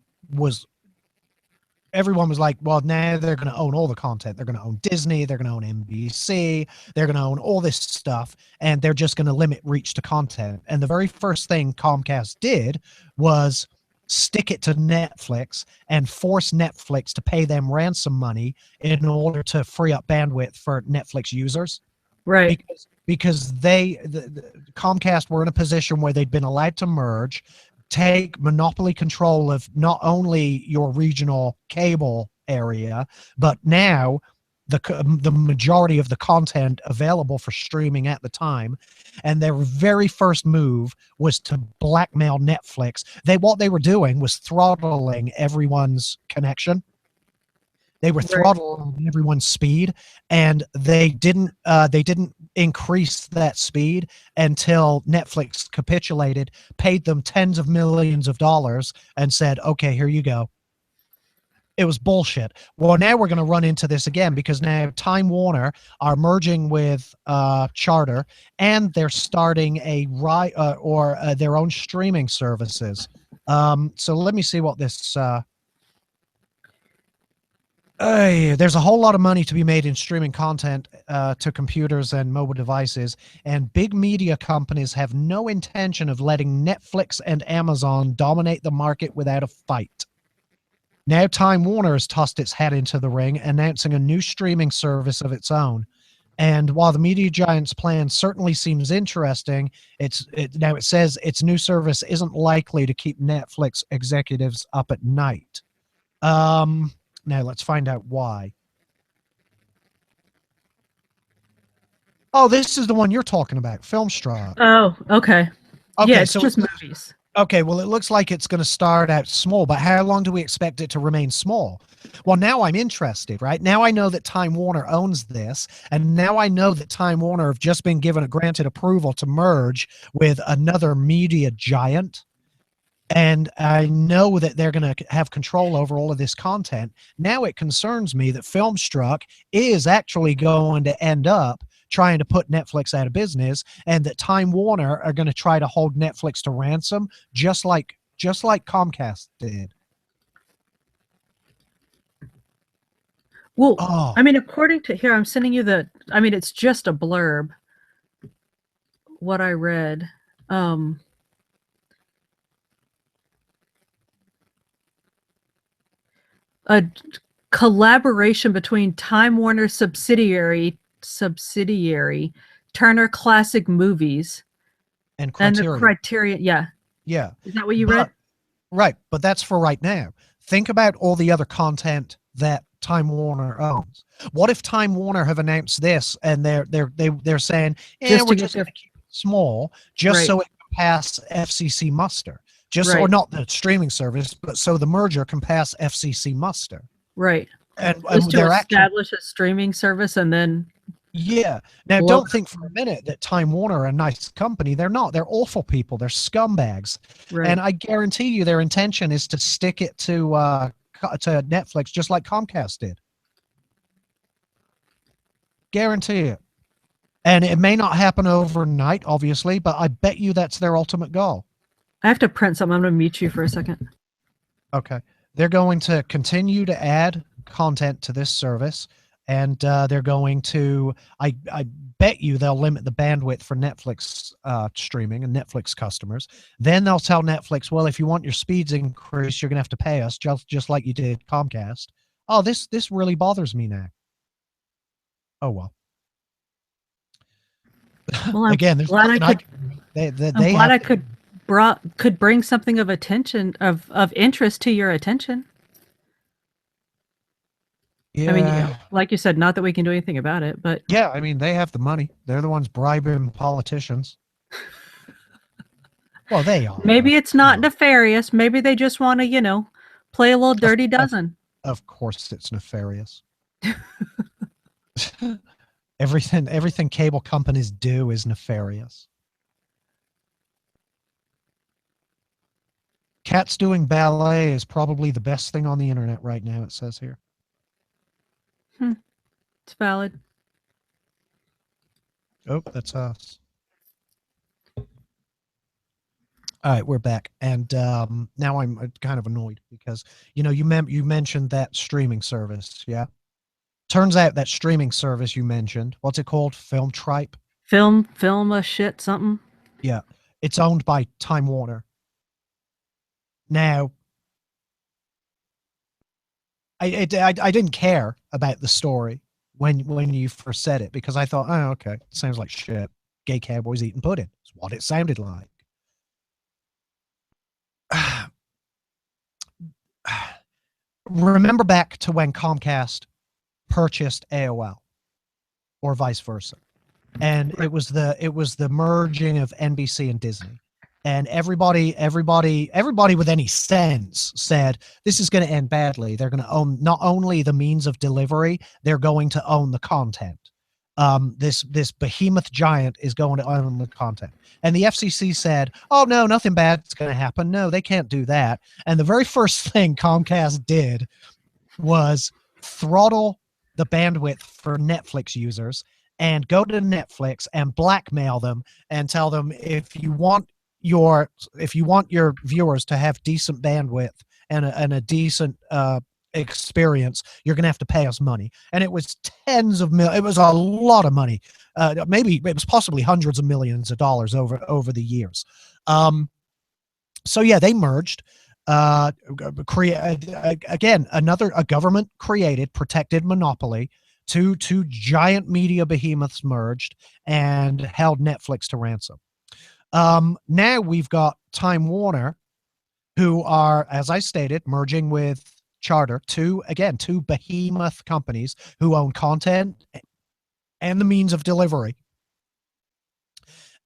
was like, well, now they're going to own all the content. They're going to own Disney. They're going to own NBC. They're going to own all this stuff, and they're just going to limit reach to content. And the very first thing Comcast did was stick it to Netflix and force Netflix to pay them ransom money in order to free up bandwidth for Netflix users. Right. Because the Comcast were in a position where they'd been allowed to merge, take monopoly control of not only your regional cable area, but now the majority of the content available for streaming at the time. And their very first move was to blackmail Netflix. What they were doing was throttling everyone's connection. They were throttling everyone's speed, and they didn't increase that speed until Netflix capitulated, paid them tens of millions of dollars, and said, "Okay, here you go." It was bullshit. Well, now we're going to run into this again because now Time Warner are merging with Charter, and they're starting their own streaming services. So let me see what this. There's a whole lot of money to be made in streaming content to computers and mobile devices, and big media companies have no intention of letting Netflix and Amazon dominate the market without a fight. Now Time Warner has tossed its head into the ring, announcing a new streaming service of its own. And while the media giant's plan certainly seems interesting, now it says its new service isn't likely to keep Netflix executives up at night. Now let's find out why. Oh, this is the one you're talking about, Filmstruck. Oh, okay. Okay, Yeah, it's so just movies. okay, well, it looks like it's going to start out small, but how long do we expect it to remain small? Well, now I'm interested, right? Now I know that Time Warner owns this, and now I know that Time Warner have just been given a granted approval to merge with another media giant. And I know that they're going to have control over all of this content. Now it concerns me that Filmstruck is actually going to end up trying to put Netflix out of business, and that Time Warner are going to try to hold Netflix to ransom, just like Comcast did. Well, Oh, I mean, according to here, I'm sending you it's just a blurb. What I read. A collaboration between Time Warner subsidiary Turner Classic Movies and and the Criterion. Criterion. Yeah. Yeah. Is that what you read? Right, but that's for right now. Think about all the other content that Time Warner owns. What if Time Warner have announced this and they're saying, we're just going to keep it small, just so it can pass FCC muster, or not the streaming service, but so the merger can pass FCC muster. Right. And they're establish a streaming service and then. Yeah. Now, don't think for a minute that Time Warner are a nice company. They're not. They're awful people. They're scumbags. Right. And I guarantee you their intention is to stick it to Netflix just like Comcast did. Guarantee it. And it may not happen overnight, obviously, but I bet you that's their ultimate goal. I have to print something. I'm going to mute you for a second. Okay. They're going to continue to add content to this service. And they're going to, I bet you they'll limit the bandwidth for Netflix streaming and Netflix customers. Then they'll tell Netflix, well, if you want your speeds increased, you're going to have to pay us just like you did Comcast. Oh, this really bothers me now. Oh, well. Well, again, there's nothing I'm glad I could bring something of attention, of interest to your attention. Yeah. I mean, like you said, not that we can do anything about it, but yeah, I mean, they have the money. They're the ones bribing politicians. Well, they are. Maybe it's not nefarious. Maybe they just want to, play a little dirty dozen. Of course, it's nefarious. Everything cable companies do is nefarious. Cats doing ballet is probably the best thing on the internet right now, it says here. It's valid. Oh, that's us. All right, we're back, and now I'm kind of annoyed because you mentioned that streaming service, yeah. Turns out that streaming service you mentioned, what's it called? Filmtripe. Film a shit something. Yeah, it's owned by Time Warner. Now, I didn't care about the story when you first said it because I thought, oh, okay, sounds like shit. Gay cowboys eating pudding. It's what it sounded like. Remember back to when Comcast purchased AOL, or vice versa, and it was the merging of NBC and Disney. And everybody with any sense said, this is going to end badly. They're going to own not only the means of delivery, they're going to own the content. This behemoth giant is going to own the content. And the FCC said, oh, no, nothing bad's going to happen. No, they can't do that. And the very first thing Comcast did was throttle the bandwidth for Netflix users and go to Netflix and blackmail them and tell them, if you want your viewers to have decent bandwidth and a decent experience, you're going to have to pay us money. And it was it was a lot of money. Maybe it was possibly hundreds of millions of dollars over the years. So yeah, they merged. Again, a government created protected monopoly. Two giant media behemoths merged and held Netflix to ransom. Now we've got Time Warner, who are, as I stated, merging with Charter, two behemoth companies who own content and the means of delivery.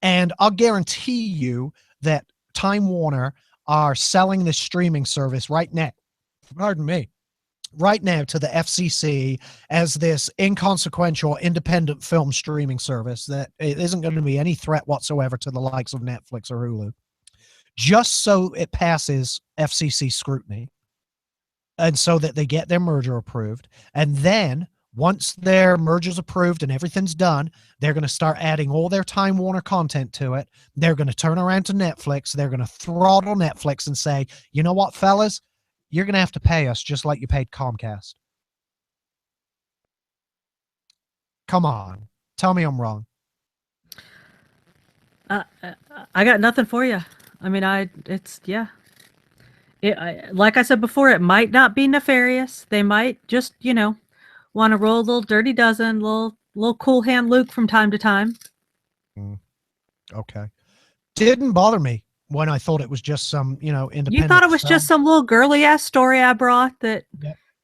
And I'll guarantee you that Time Warner are selling this streaming service right now, right now to the FCC as this inconsequential independent film streaming service that it isn't going to be any threat whatsoever to the likes of Netflix or Hulu, just so it passes FCC scrutiny and so that they get their merger approved. And then once their merger's approved and everything's done, they're going to start adding all their Time Warner content to it. They're going to turn around to Netflix. They're going to throttle Netflix and say, you know what, fellas? You're going to have to pay us just like you paid Comcast. Come on. Tell me I'm wrong. I got nothing for you. I mean, like I said before, it might not be nefarious. They might just, want to roll a little dirty dozen, little cool hand Luke from time to time. Okay. Didn't bother me when I thought it was just some, independent. You thought it was just some little girly ass story I brought that.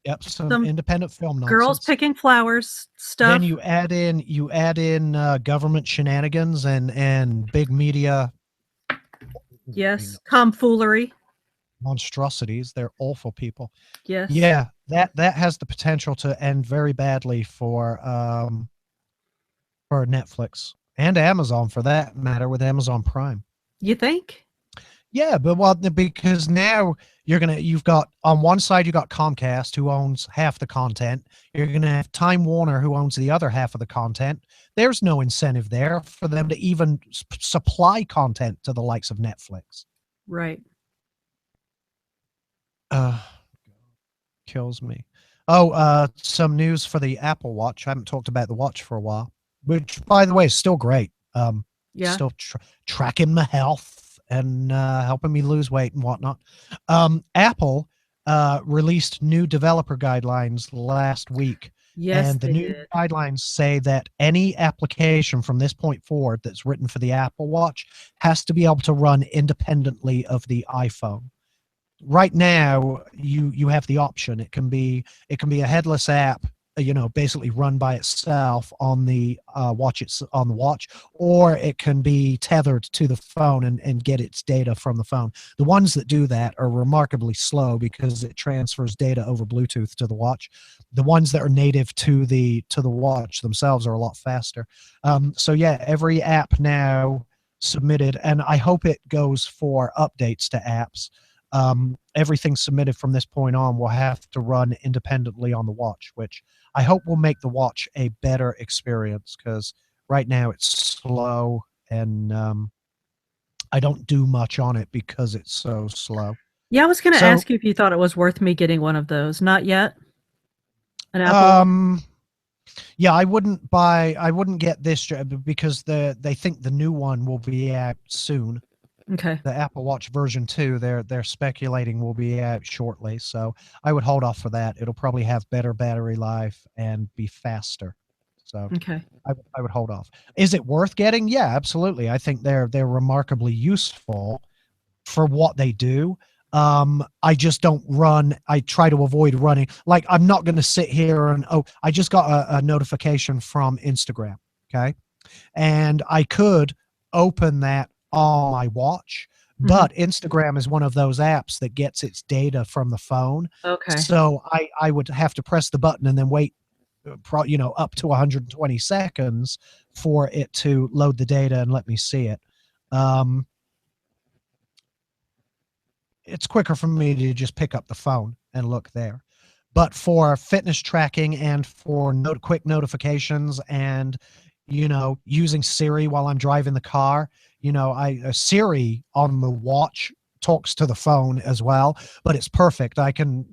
Yep. Some independent film nonsense. Girls picking flowers stuff. Then you add in government shenanigans and big media. Yes. Tomfoolery. Monstrosities. They're awful people. Yes. Yeah. That has the potential to end very badly for Netflix and Amazon, for that matter, with Amazon Prime. You think? Yeah, but because now you've got, on one side you got Comcast, who owns half the content. You're gonna have Time Warner, who owns the other half of the content. There's no incentive there for them to even supply content to the likes of Netflix. Right. Kills me. Some news for the Apple Watch. I haven't talked about the watch for a while, which, by the way, is still great. Still tracking my health and helping me lose weight and whatnot. Apple released new developer guidelines last week. Yes, and the new guidelines say that any application from this point forward that's written for the Apple Watch has to be able to run independently of the iPhone. Right now, you have the option. It can be a headless app, basically run by itself on the watch, or it can be tethered to the phone and get its data from the phone. The ones that do that are remarkably slow because it transfers data over Bluetooth to the watch. The ones that are native to the watch themselves are a lot faster. So yeah, every app now submitted, and I hope it goes for updates to apps. Everything submitted from this point on will have to run independently on the watch, which I hope will make the watch a better experience, because right now it's slow and I don't do much on it because it's so slow. Yeah, I was going to ask you if you thought it was worth me getting one of those. Not yet. An Apple. Yeah, I wouldn't get this because they think the new one will be out soon. Okay. The Apple Watch version 2, they're speculating will be out shortly, so I would hold off for that. It'll probably have better battery life and be faster. So okay, I would hold off. Is it worth getting? Yeah, absolutely. I think they're remarkably useful for what they do. I just don't run. I try to avoid running. Like, I'm not going to sit here and I just got a notification from Instagram. Okay, and I could open that on my watch, but Instagram is one of those apps that gets its data from the phone. Okay. So I would have to press the button and then wait, up to 120 seconds for it to load the data and let me see it. It's quicker for me to just pick up the phone and look there. But for fitness tracking and for quick notifications and, using Siri while I'm driving the car, Siri on the watch talks to the phone as well, but it's perfect. I can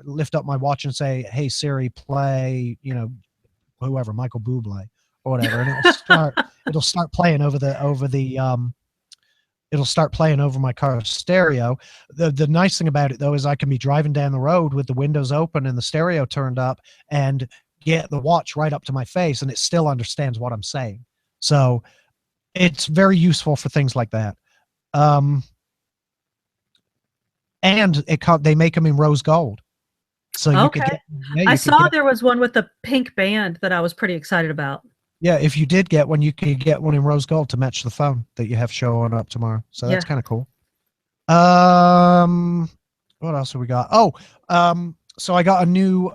lift up my watch and say, "Hey Siri, play, whoever, Michael Bublé or whatever," and it'll start playing it'll start playing over my car stereo. The nice thing about it though is I can be driving down the road with the windows open and the stereo turned up and get the watch right up to my face, and it still understands what I'm saying. So it's very useful for things like that. And they make them in rose gold. So you could get, I saw there was one with the pink band that I was pretty excited about. Yeah, if you did get one, you could get one in rose gold to match the phone that you have showing up tomorrow. So that's kind of cool. What else have we got? So I got a new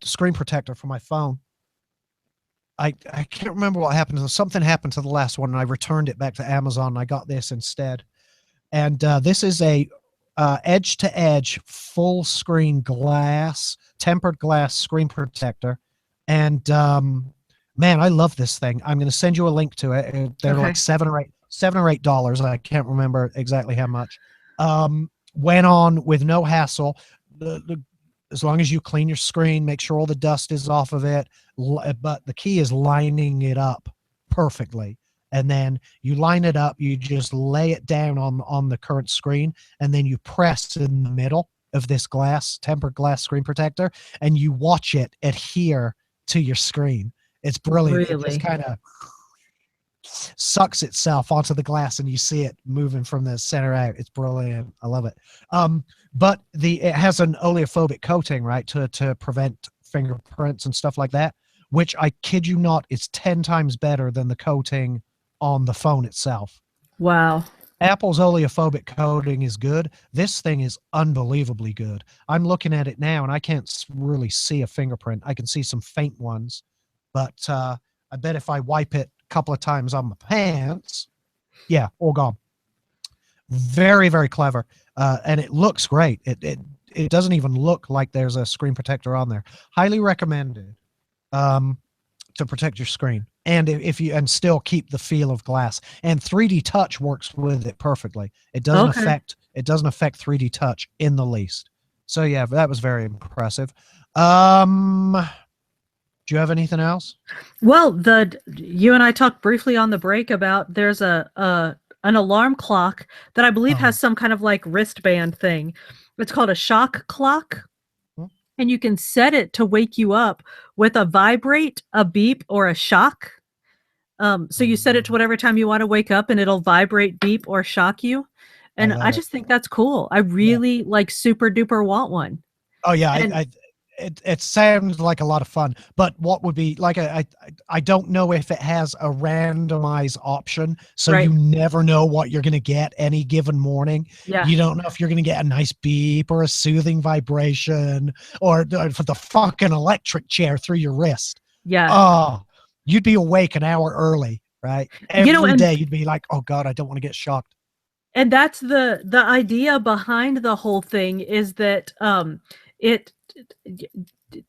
screen protector for my phone. I can't remember what happened. Something happened to the last one, and I returned it back to Amazon, and I got this instead. And this is a edge-to-edge full screen glass, tempered glass screen protector. And man, I love this thing. I'm going to send you a link to it. They're like $7 or $8. I can't remember exactly how much. Went on with no hassle. As long as you clean your screen, make sure all the dust is off of it. But the key is lining it up perfectly. And then you line it up, you just lay it down on the current screen, and then you press in the middle of this tempered glass screen protector, and you watch it adhere to your screen. It's brilliant. Really? It just kind of sucks itself onto the glass, and you see it moving from the center out. It's brilliant. I love it. But it has an oleophobic coating, right, to prevent fingerprints and stuff like that, which I kid you not, is 10 times better than the coating on the phone itself. Wow. Apple's oleophobic coating is good. This thing is unbelievably good. I'm looking at it now, and I can't really see a fingerprint. I can see some faint ones, but I bet if I wipe it a couple of times on my pants, yeah, all gone. Very, very clever. And it looks great. It doesn't even look like there's a screen protector on there. Highly recommended to protect your screen. And and still keep the feel of glass. And 3D touch works with it perfectly. It doesn't affect 3D touch in the least. So yeah, that was very impressive. Do you have anything else? Well, you and I talked briefly on the break about there's an alarm clock that I believe has some kind of like wristband thing. It's called a shock clock. And you can set it to wake you up with a vibrate, a beep, or a shock. So you set it to whatever time you want to wake up, and it'll vibrate, beep, or shock you. And I just think that's cool. I really like super duper want one. Oh yeah, it sounds like a lot of fun. But what would be like I don't know if it has a randomized option, so you never know what you're going to get any given morning. Yeah. You don't know if you're going to get a nice beep or a soothing vibration or for the fucking electric chair through your wrist. Yeah. Oh, you'd be awake an hour early, right? Every day you'd be like, oh God, I don't want to get shocked. And that's the idea behind the whole thing, is that it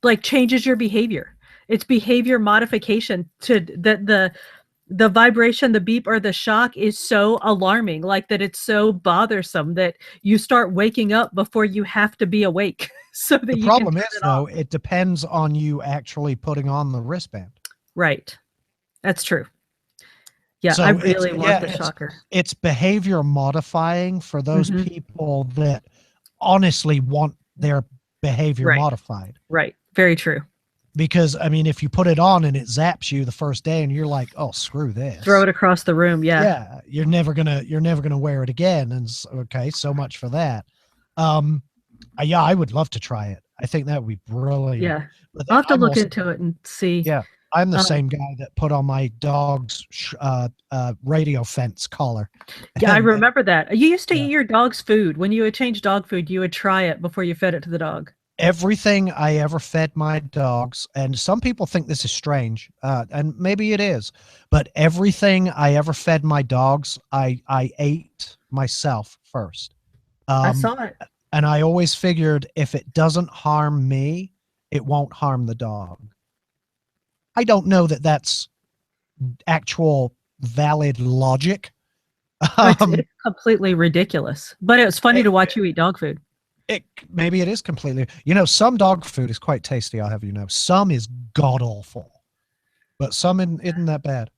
like changes your behavior. It's behavior modification to the vibration, the beep or the shock is so alarming, like that it's so bothersome that you start waking up before you have to be awake. So that the problem is though, it depends on you actually putting on the wristband. Right. That's true. Yeah, so I really want the shocker. It's behavior modifying for those people that honestly want their behavior modified. Right. Very true. Because I mean, if you put it on and it zaps you the first day and you're like, oh, screw this. Throw it across the room. Yeah. Yeah. You're never gonna wear it again. And okay, so much for that. Yeah, I would love to try it. I think that would be brilliant. Yeah. I'll have to look into it and see. Yeah. I'm the same guy that put on my dog's radio fence collar. Yeah, I remember that. You used to eat your dog's food. When you would change dog food, you would try it before you fed it to the dog. Everything I ever fed my dogs, and some people think this is strange, and maybe it is, but everything I ever fed my dogs, I ate myself first. I saw it. And I always figured if it doesn't harm me, it won't harm the dog. I don't know that that's actual valid logic, Um, It's completely ridiculous, but it was funny to it, watch you eat dog food. maybe it is completely. You know, some dog food is quite tasty. I'll have you know. Some is god awful, but some isn't that bad.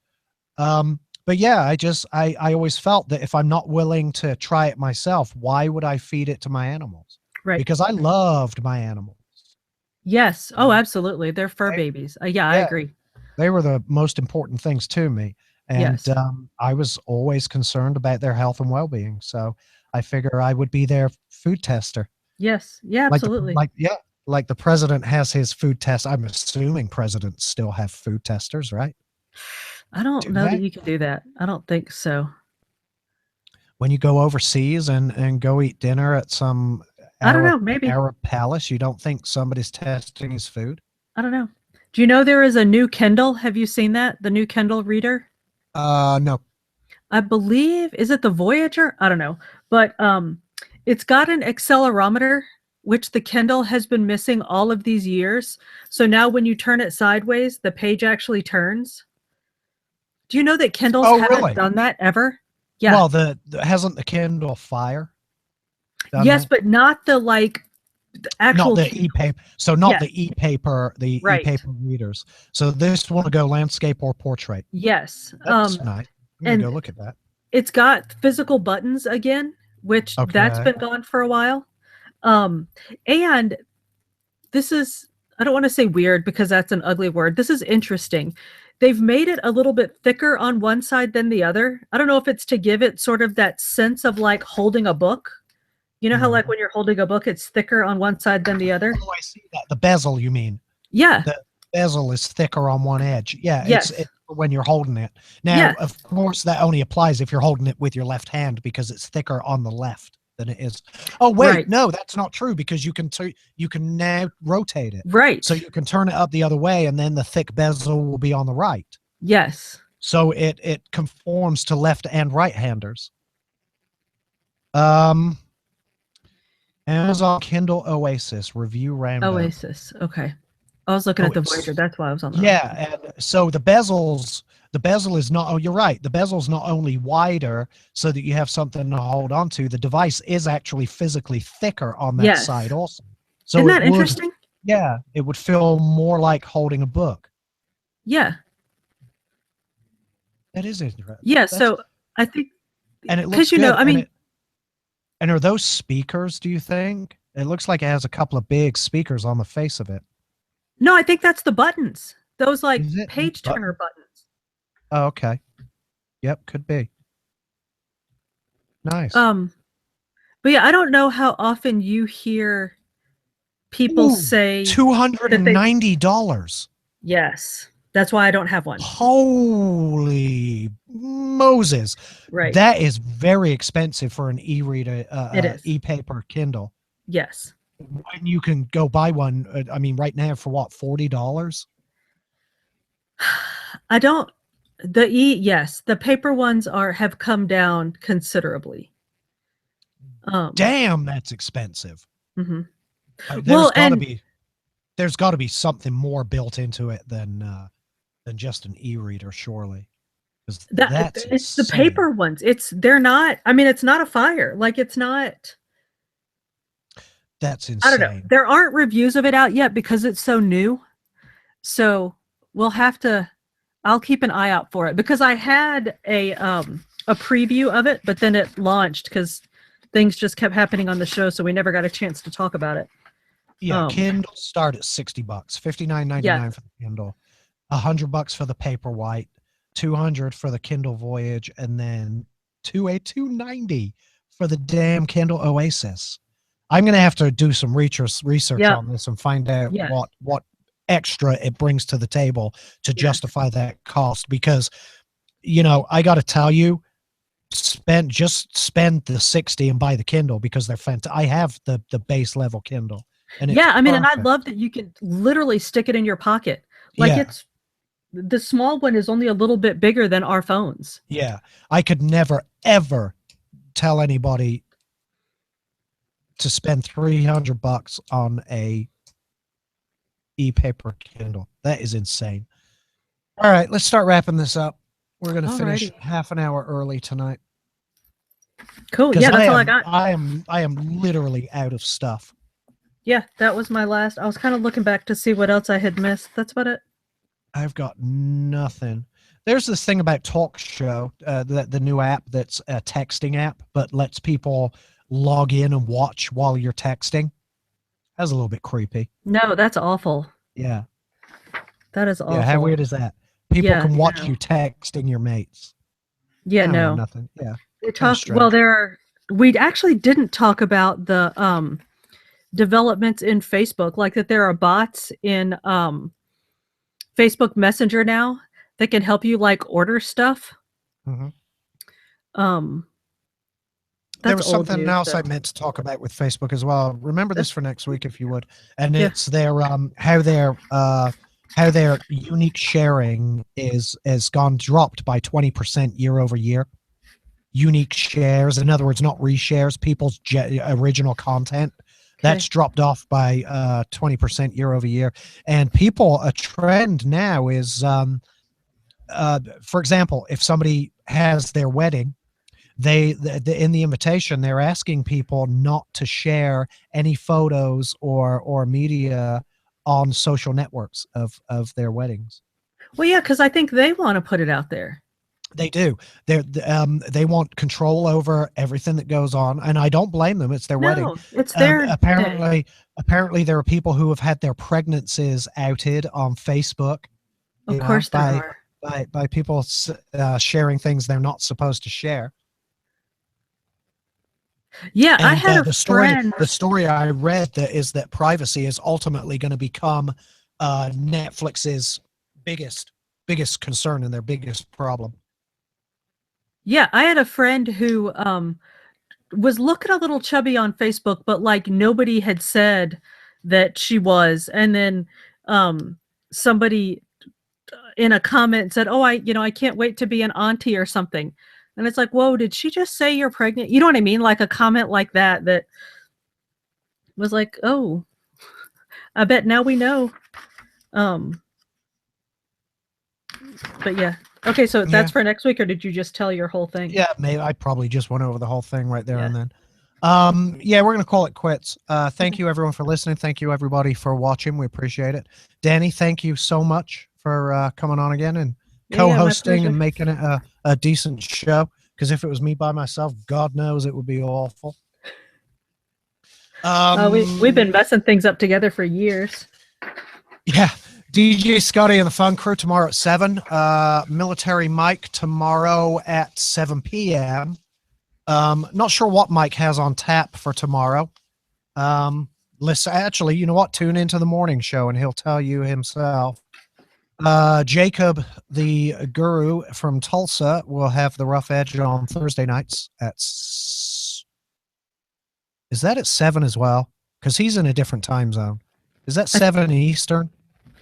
But yeah, I always felt that if I'm not willing to try it myself, why would I feed it to my animals? Right. Because I loved my animals. Yes. Oh, absolutely. They're fur They, babies. Yeah, I yeah, agree. they were the most important things to me, and Yes. I was always concerned about their health and well-being. So I figure I would be their food tester, Yes. Yeah, like absolutely. like the president has his food test. I'm assuming presidents still have food testers, right? I don't Do know that they? you can do that. I don't think so. When you go overseas and go eat dinner at some I don't Arab know. Maybe. Arab palace, you don't think somebody's testing his food? I don't know. Do you know there is a new Kindle? Have you seen that? The new Kindle reader? No. I believe, is it the Voyager? I don't know. But it's got an accelerometer, which the Kindle has been missing all of these years. So now when you turn it sideways, the page actually turns. Do you know that Kindles Oh, haven't really? done that ever? Yeah. Well, hasn't the Kindle Fire done Yes, that? but not the like the Not actual the e-paper. So not Yes, the right. e-paper readers. So this one to go landscape or portrait. Yes. That's nice. I'm gonna And go look at that. it's got physical buttons again, which that's Okay. been gone for a while. Um, and this is, I don't want to say weird because that's an ugly word. This is interesting. They've made it a little bit thicker on one side than the other. I don't know if it's to give it sort of that sense of like holding a book. You know how like Mhm. when you're holding a book, it's thicker on one side than the other? Oh, I see that. The bezel, you mean? Yeah. The bezel is thicker on one edge. Yeah, Yes. it's when you're holding it. Now, Yeah. of course, that only applies if you're holding it with your left hand because it's thicker on the left than it is. Oh, wait, Right. no, that's not true because you can now rotate it. So Right. you can turn it up the other way and then the thick bezel will be on the right. Yes. So it conforms to left and right handers. Um Amazon Kindle Oasis review roundup. Oasis. Okay. I was looking Oh, at the Voyager. it's That's why I was on the wrong one. yeah, and so the bezel is not, oh, you're right. The bezel's not only wider so that you have something to hold on to, the device is actually physically thicker on that side Yes. also. Isn't So it that would, interesting? yeah, it would feel more like holding a book. Yeah. That is interesting. Yeah. That's, So I think and it looks because you know, good. I mean, And are those speakers, do you think? It looks like it has a couple of big speakers on the face of it. no, I think that's the buttons. Those like Is it? page turner buttons. Oh, okay. Yep, could be. Nice. Um, but yeah, I don't know how often you hear people Ooh, say that they $290. yes. That's why I don't have one. Holy Moses. Right. That is very expensive for an e-reader, It is. e-paper Kindle. Yes. When you can go buy one, I mean, right now for what, $40? I don't yes, the paper ones are have come down considerably. Um, Damn, that's expensive. mhm. Uh, Well, there's got to and be there's got to be something more built into it than just an e-reader, surely. Because that that's it's the insane. paper ones. They're not, I mean, it's not a fire. Like it's not, That's I don't know. insane. There aren't reviews of it out yet because it's so new. So we'll have to, I'll keep an eye out for it because I had a preview of it, but then it launched because things just kept happening on the show, so we never got a chance to talk about it. Yeah, Kindle start at $60, Yeah. $59.99 for the Kindle, $100 for the Paperwhite, 200 for the Kindle Voyage, and then $290 for the damn Kindle Oasis. I'm gonna have to do some research Yeah. on this and find out Yes. what extra it brings to the table to Yes. justify that cost. Because, you know, I got to tell you, spend the 60 and buy the Kindle because they're fantastic. I have the base level Kindle, and it's Yeah, I mean, and I perfect. love that you can literally stick it in your pocket. Like Yeah, it's the small one is only a little bit bigger than our phones. yeah. I could never ever tell anybody to spend $300 on a e-paper Kindle. That is insane. All right, let's start wrapping this up. We're gonna finish Alrighty. half an hour early tonight. Cool. Because Yeah, that's all I got. I am literally out of stuff. Yeah, that was my last. I was kind of looking back to see what else I had missed. That's about it. I've got nothing. There's this thing about Talk Show, the new app that's a texting app, but lets people log in and watch while you're texting. That's a little bit creepy. No, that's awful. Yeah. That is awful. Yeah. How weird is that? People Yeah, can watch no. you texting your mates. Yeah, I don't know, no. nothing. Yeah. We Kinda talked. Well, strange. we actually didn't talk about the developments in Facebook, like that there are bots in Facebook Messenger now that can help you like order stuff. Mhm. Um, There that's was old something news else I though. meant to talk about with Facebook as well. Remember this for next week if you would. And Yeah. it's their how their unique sharing is gone dropped by 20% year over year. Unique shares, in other words, not reshares, people's original content. That's dropped off by 20% year over year. And a trend now is, for example, if somebody has their wedding, in the invitation they're asking people not to share any photos or media on social networks of their weddings. Well, yeah, because I think they want to put it out there. They do. They want control over everything that goes on, and I don't blame them. It's their wedding. No, it's their day. Apparently there are people who have had their pregnancies outed on Facebook, Of course there are. by people sharing things they're not supposed to share. Yeah, I And had a friend. the story I read is that privacy is ultimately going to become Netflix's biggest concern and their biggest problem. Yeah, I had a friend who was looking a little chubby on Facebook, but like nobody had said that she was. And then somebody in a comment said, "Oh, I can't wait to be an auntie or something." And it's like, "Whoa, did she just say you're pregnant?" You know what I mean? Like a comment like that was like, "Oh, I bet now we know." But yeah. Okay, so that's for next week, or did you just tell your whole thing? Yeah, maybe I probably just went over the whole thing right there and then. Yeah, we're gonna call it quits. Thank you everyone for listening. Thank you everybody for watching. We appreciate it. Danny, thank you so much for coming on again and co-hosting and making it a decent show. Because if it was me by myself, God knows it would be awful. We've been messing things up together for years. Yeah. DJ Scotty and the Fun Crew tomorrow at 7. Military Mike tomorrow at 7 p.m. Not sure what Mike has on tap for tomorrow. Listen, actually, you know what? Tune into the morning show and he'll tell you himself. Jacob, the guru from Tulsa, will have the Rough Edge on Thursday nights is that at 7 as well? Because he's in a different time zone. Is that 7 Eastern?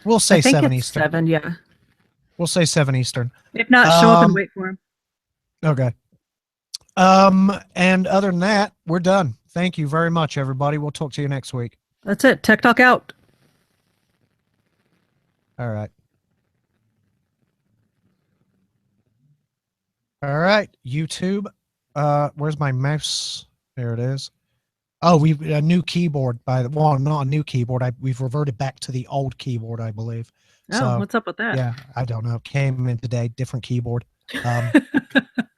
We'll say 7 Eastern. 7, yeah. We'll say 7 Eastern. If not, show up and wait for him. Okay. And other than that, we're done. Thank you very much, everybody. We'll talk to you next week. That's it. Tech Talk out. All right. All right. YouTube. Where's my mouse? There it is. Oh, we've a new keyboard not a new keyboard. We've reverted back to the old keyboard, I believe. Oh, So, what's up with that? Yeah, I don't know. Came in today, different keyboard.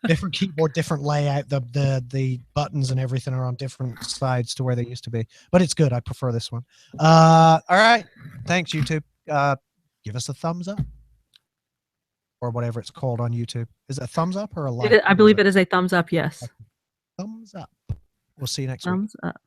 Different keyboard, different layout. The buttons and everything are on different sides to where they used to be. But it's good. I prefer this one. All right. Thanks, YouTube. Give us a thumbs up. Or whatever it's called on YouTube. Is it a thumbs up or a like? I believe it is a thumbs up, yes. Thumbs up. We'll see you next week. Thumbs up.